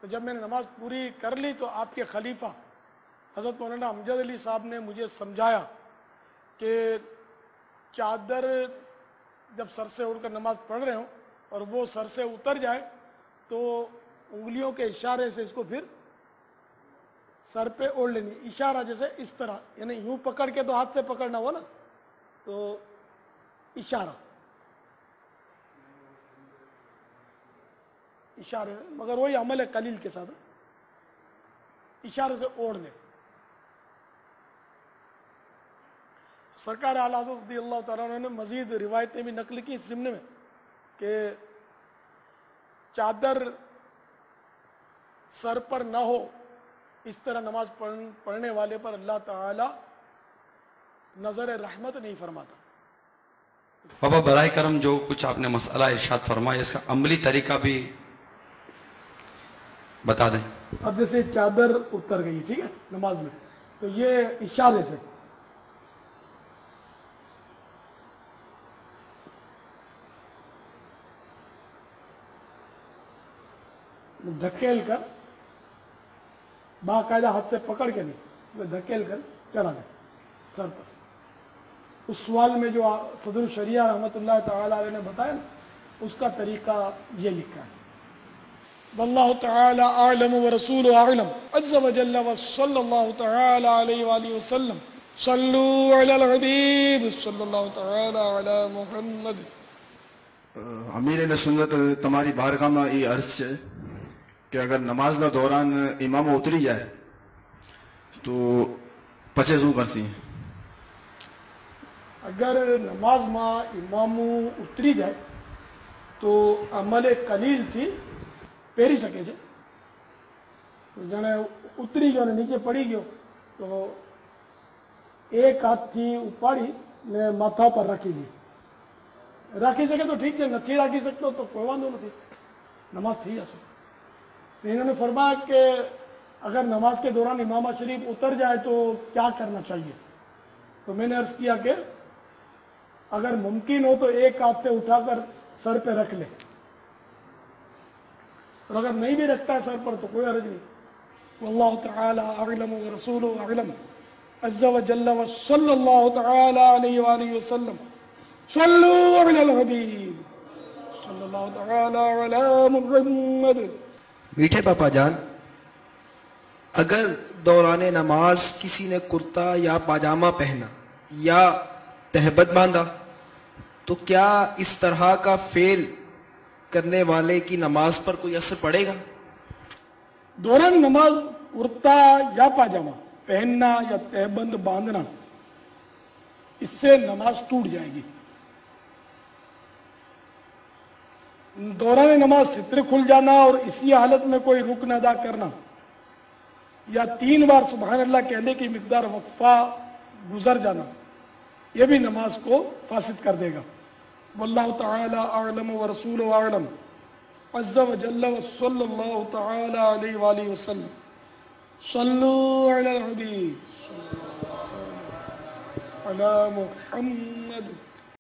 तो जब मैंने नमाज पूरी कर ली तो आपके खलीफा हज़रत मौलाना अमजद अली साहब ने मुझे समझाया कि चादर जब सर से उड़कर नमाज पढ़ रहे हो और वो सर से उतर जाए तो उंगलियों के इशारे से इसको फिर सर पे ओढ़ लेनी। इशारा जैसे इस तरह, यानी यूं पकड़ के तो हाथ से पकड़ना हुआ ना, तो इशारा इशारे, मगर वही अमल है कलील के साथ, इशारे से ओढ़ ले। सरकार आला हज़रत रज़ियल्लाहु तआला अन्हु ने मजीद रिवायतें भी नकल की इस ज़िम्ने में कि चादर सर पर न हो इस तरह नमाज पढ़ने वाले पर अल्लाह ताला नजर रहमत नहीं फरमाता। बाबा बराए करम जो कुछ आपने मसला इरशाद फरमाया इसका अमली तरीका भी बता दें। अब जैसे चादर उतर गई, ठीक है, नमाज में, तो ये इशारे से धकेल कर, बाकायदा हाथ से पकड़ के नहीं, धकेल कर चढ़ा दे सर पर। उस सवाल में जो सदर शरिया रहमतुल्लाह तआला अलैह ने बताया ना, उसका तरीका ये लिखा है। वल्लाहु तआला अअलम व रसूलुहु अअलम अज़्ज़ा व जल्ल व सल्लल्लाहु तआला अलैहि व आलिहि वसल्लम सल्लु अलल हबीब सल्लल्लाहु तआला अला मुहम्मद। अमीर ने सुन्नत तुम्हारी बारगाह में ये अर्ज है कि अगर नमाज ना दौरान इमाम उतरी जाए तो पचे शू करसी? अगर नमाज में इमाम उतरी जाए तो अमल कलील थी પહેરી શકે છે। તો જાણે ઉતરી ગયો ને નીચે પડી ગયો તો એક હાથથી ઉપાડી ને માથા પર રાખી દે, રાખી શકે તો ઠીક છે, નથી રાખી શકતો તો કોઈ વાંધો નથી, નમાજ થઈ જશે। इन्होंने फरमाया कि अगर नमाज के दौरान इमाम शरीफ उतर जाए तो क्या करना चाहिए? तो मैंने अर्ज किया कि अगर मुमकिन हो तो एक हाथ से उठाकर सर पे रख ले, और अगर नहीं भी रखता है सर पर तो कोई हर्ज नहीं। वल्लाहु तआला अअलम व रसूलुहु अअलम अज़्ज़ा व जल्ल व सल्लल्लाहु तआला अलैहि व आलिहि वसल्लम सल्लु अलल हबीब सल्लल्लाहु तआला अला मुहम्मद। मीठे पापा जान, अगर दौरान नमाज किसी ने कुर्ता या पाजामा पहना या तहबत बांधा तो क्या इस तरह का फेल करने वाले की नमाज पर कोई असर पड़ेगा? दौरान नमाज कुर्ता या पाजामा पहनना या तहबंद बांधना, इससे नमाज टूट जाएगी। दौरान नमाज सित्र खुल जाना और इसी हालत में कोई रुकन अदा करना या 3 बार सुबहान अल्लाह कहने की मिकदार वक्फा गुजर जाना, यह भी नमाज को फासिद कर देगा। वल्लाहु तआला अअलम व रसूलुहु अअलम अज़्ज़ा व जल्ल व सल्लल्लाहु तआला अलैहि व आलिहि वसल्लम सल्लु अलल हबीब अला मुहम्मद।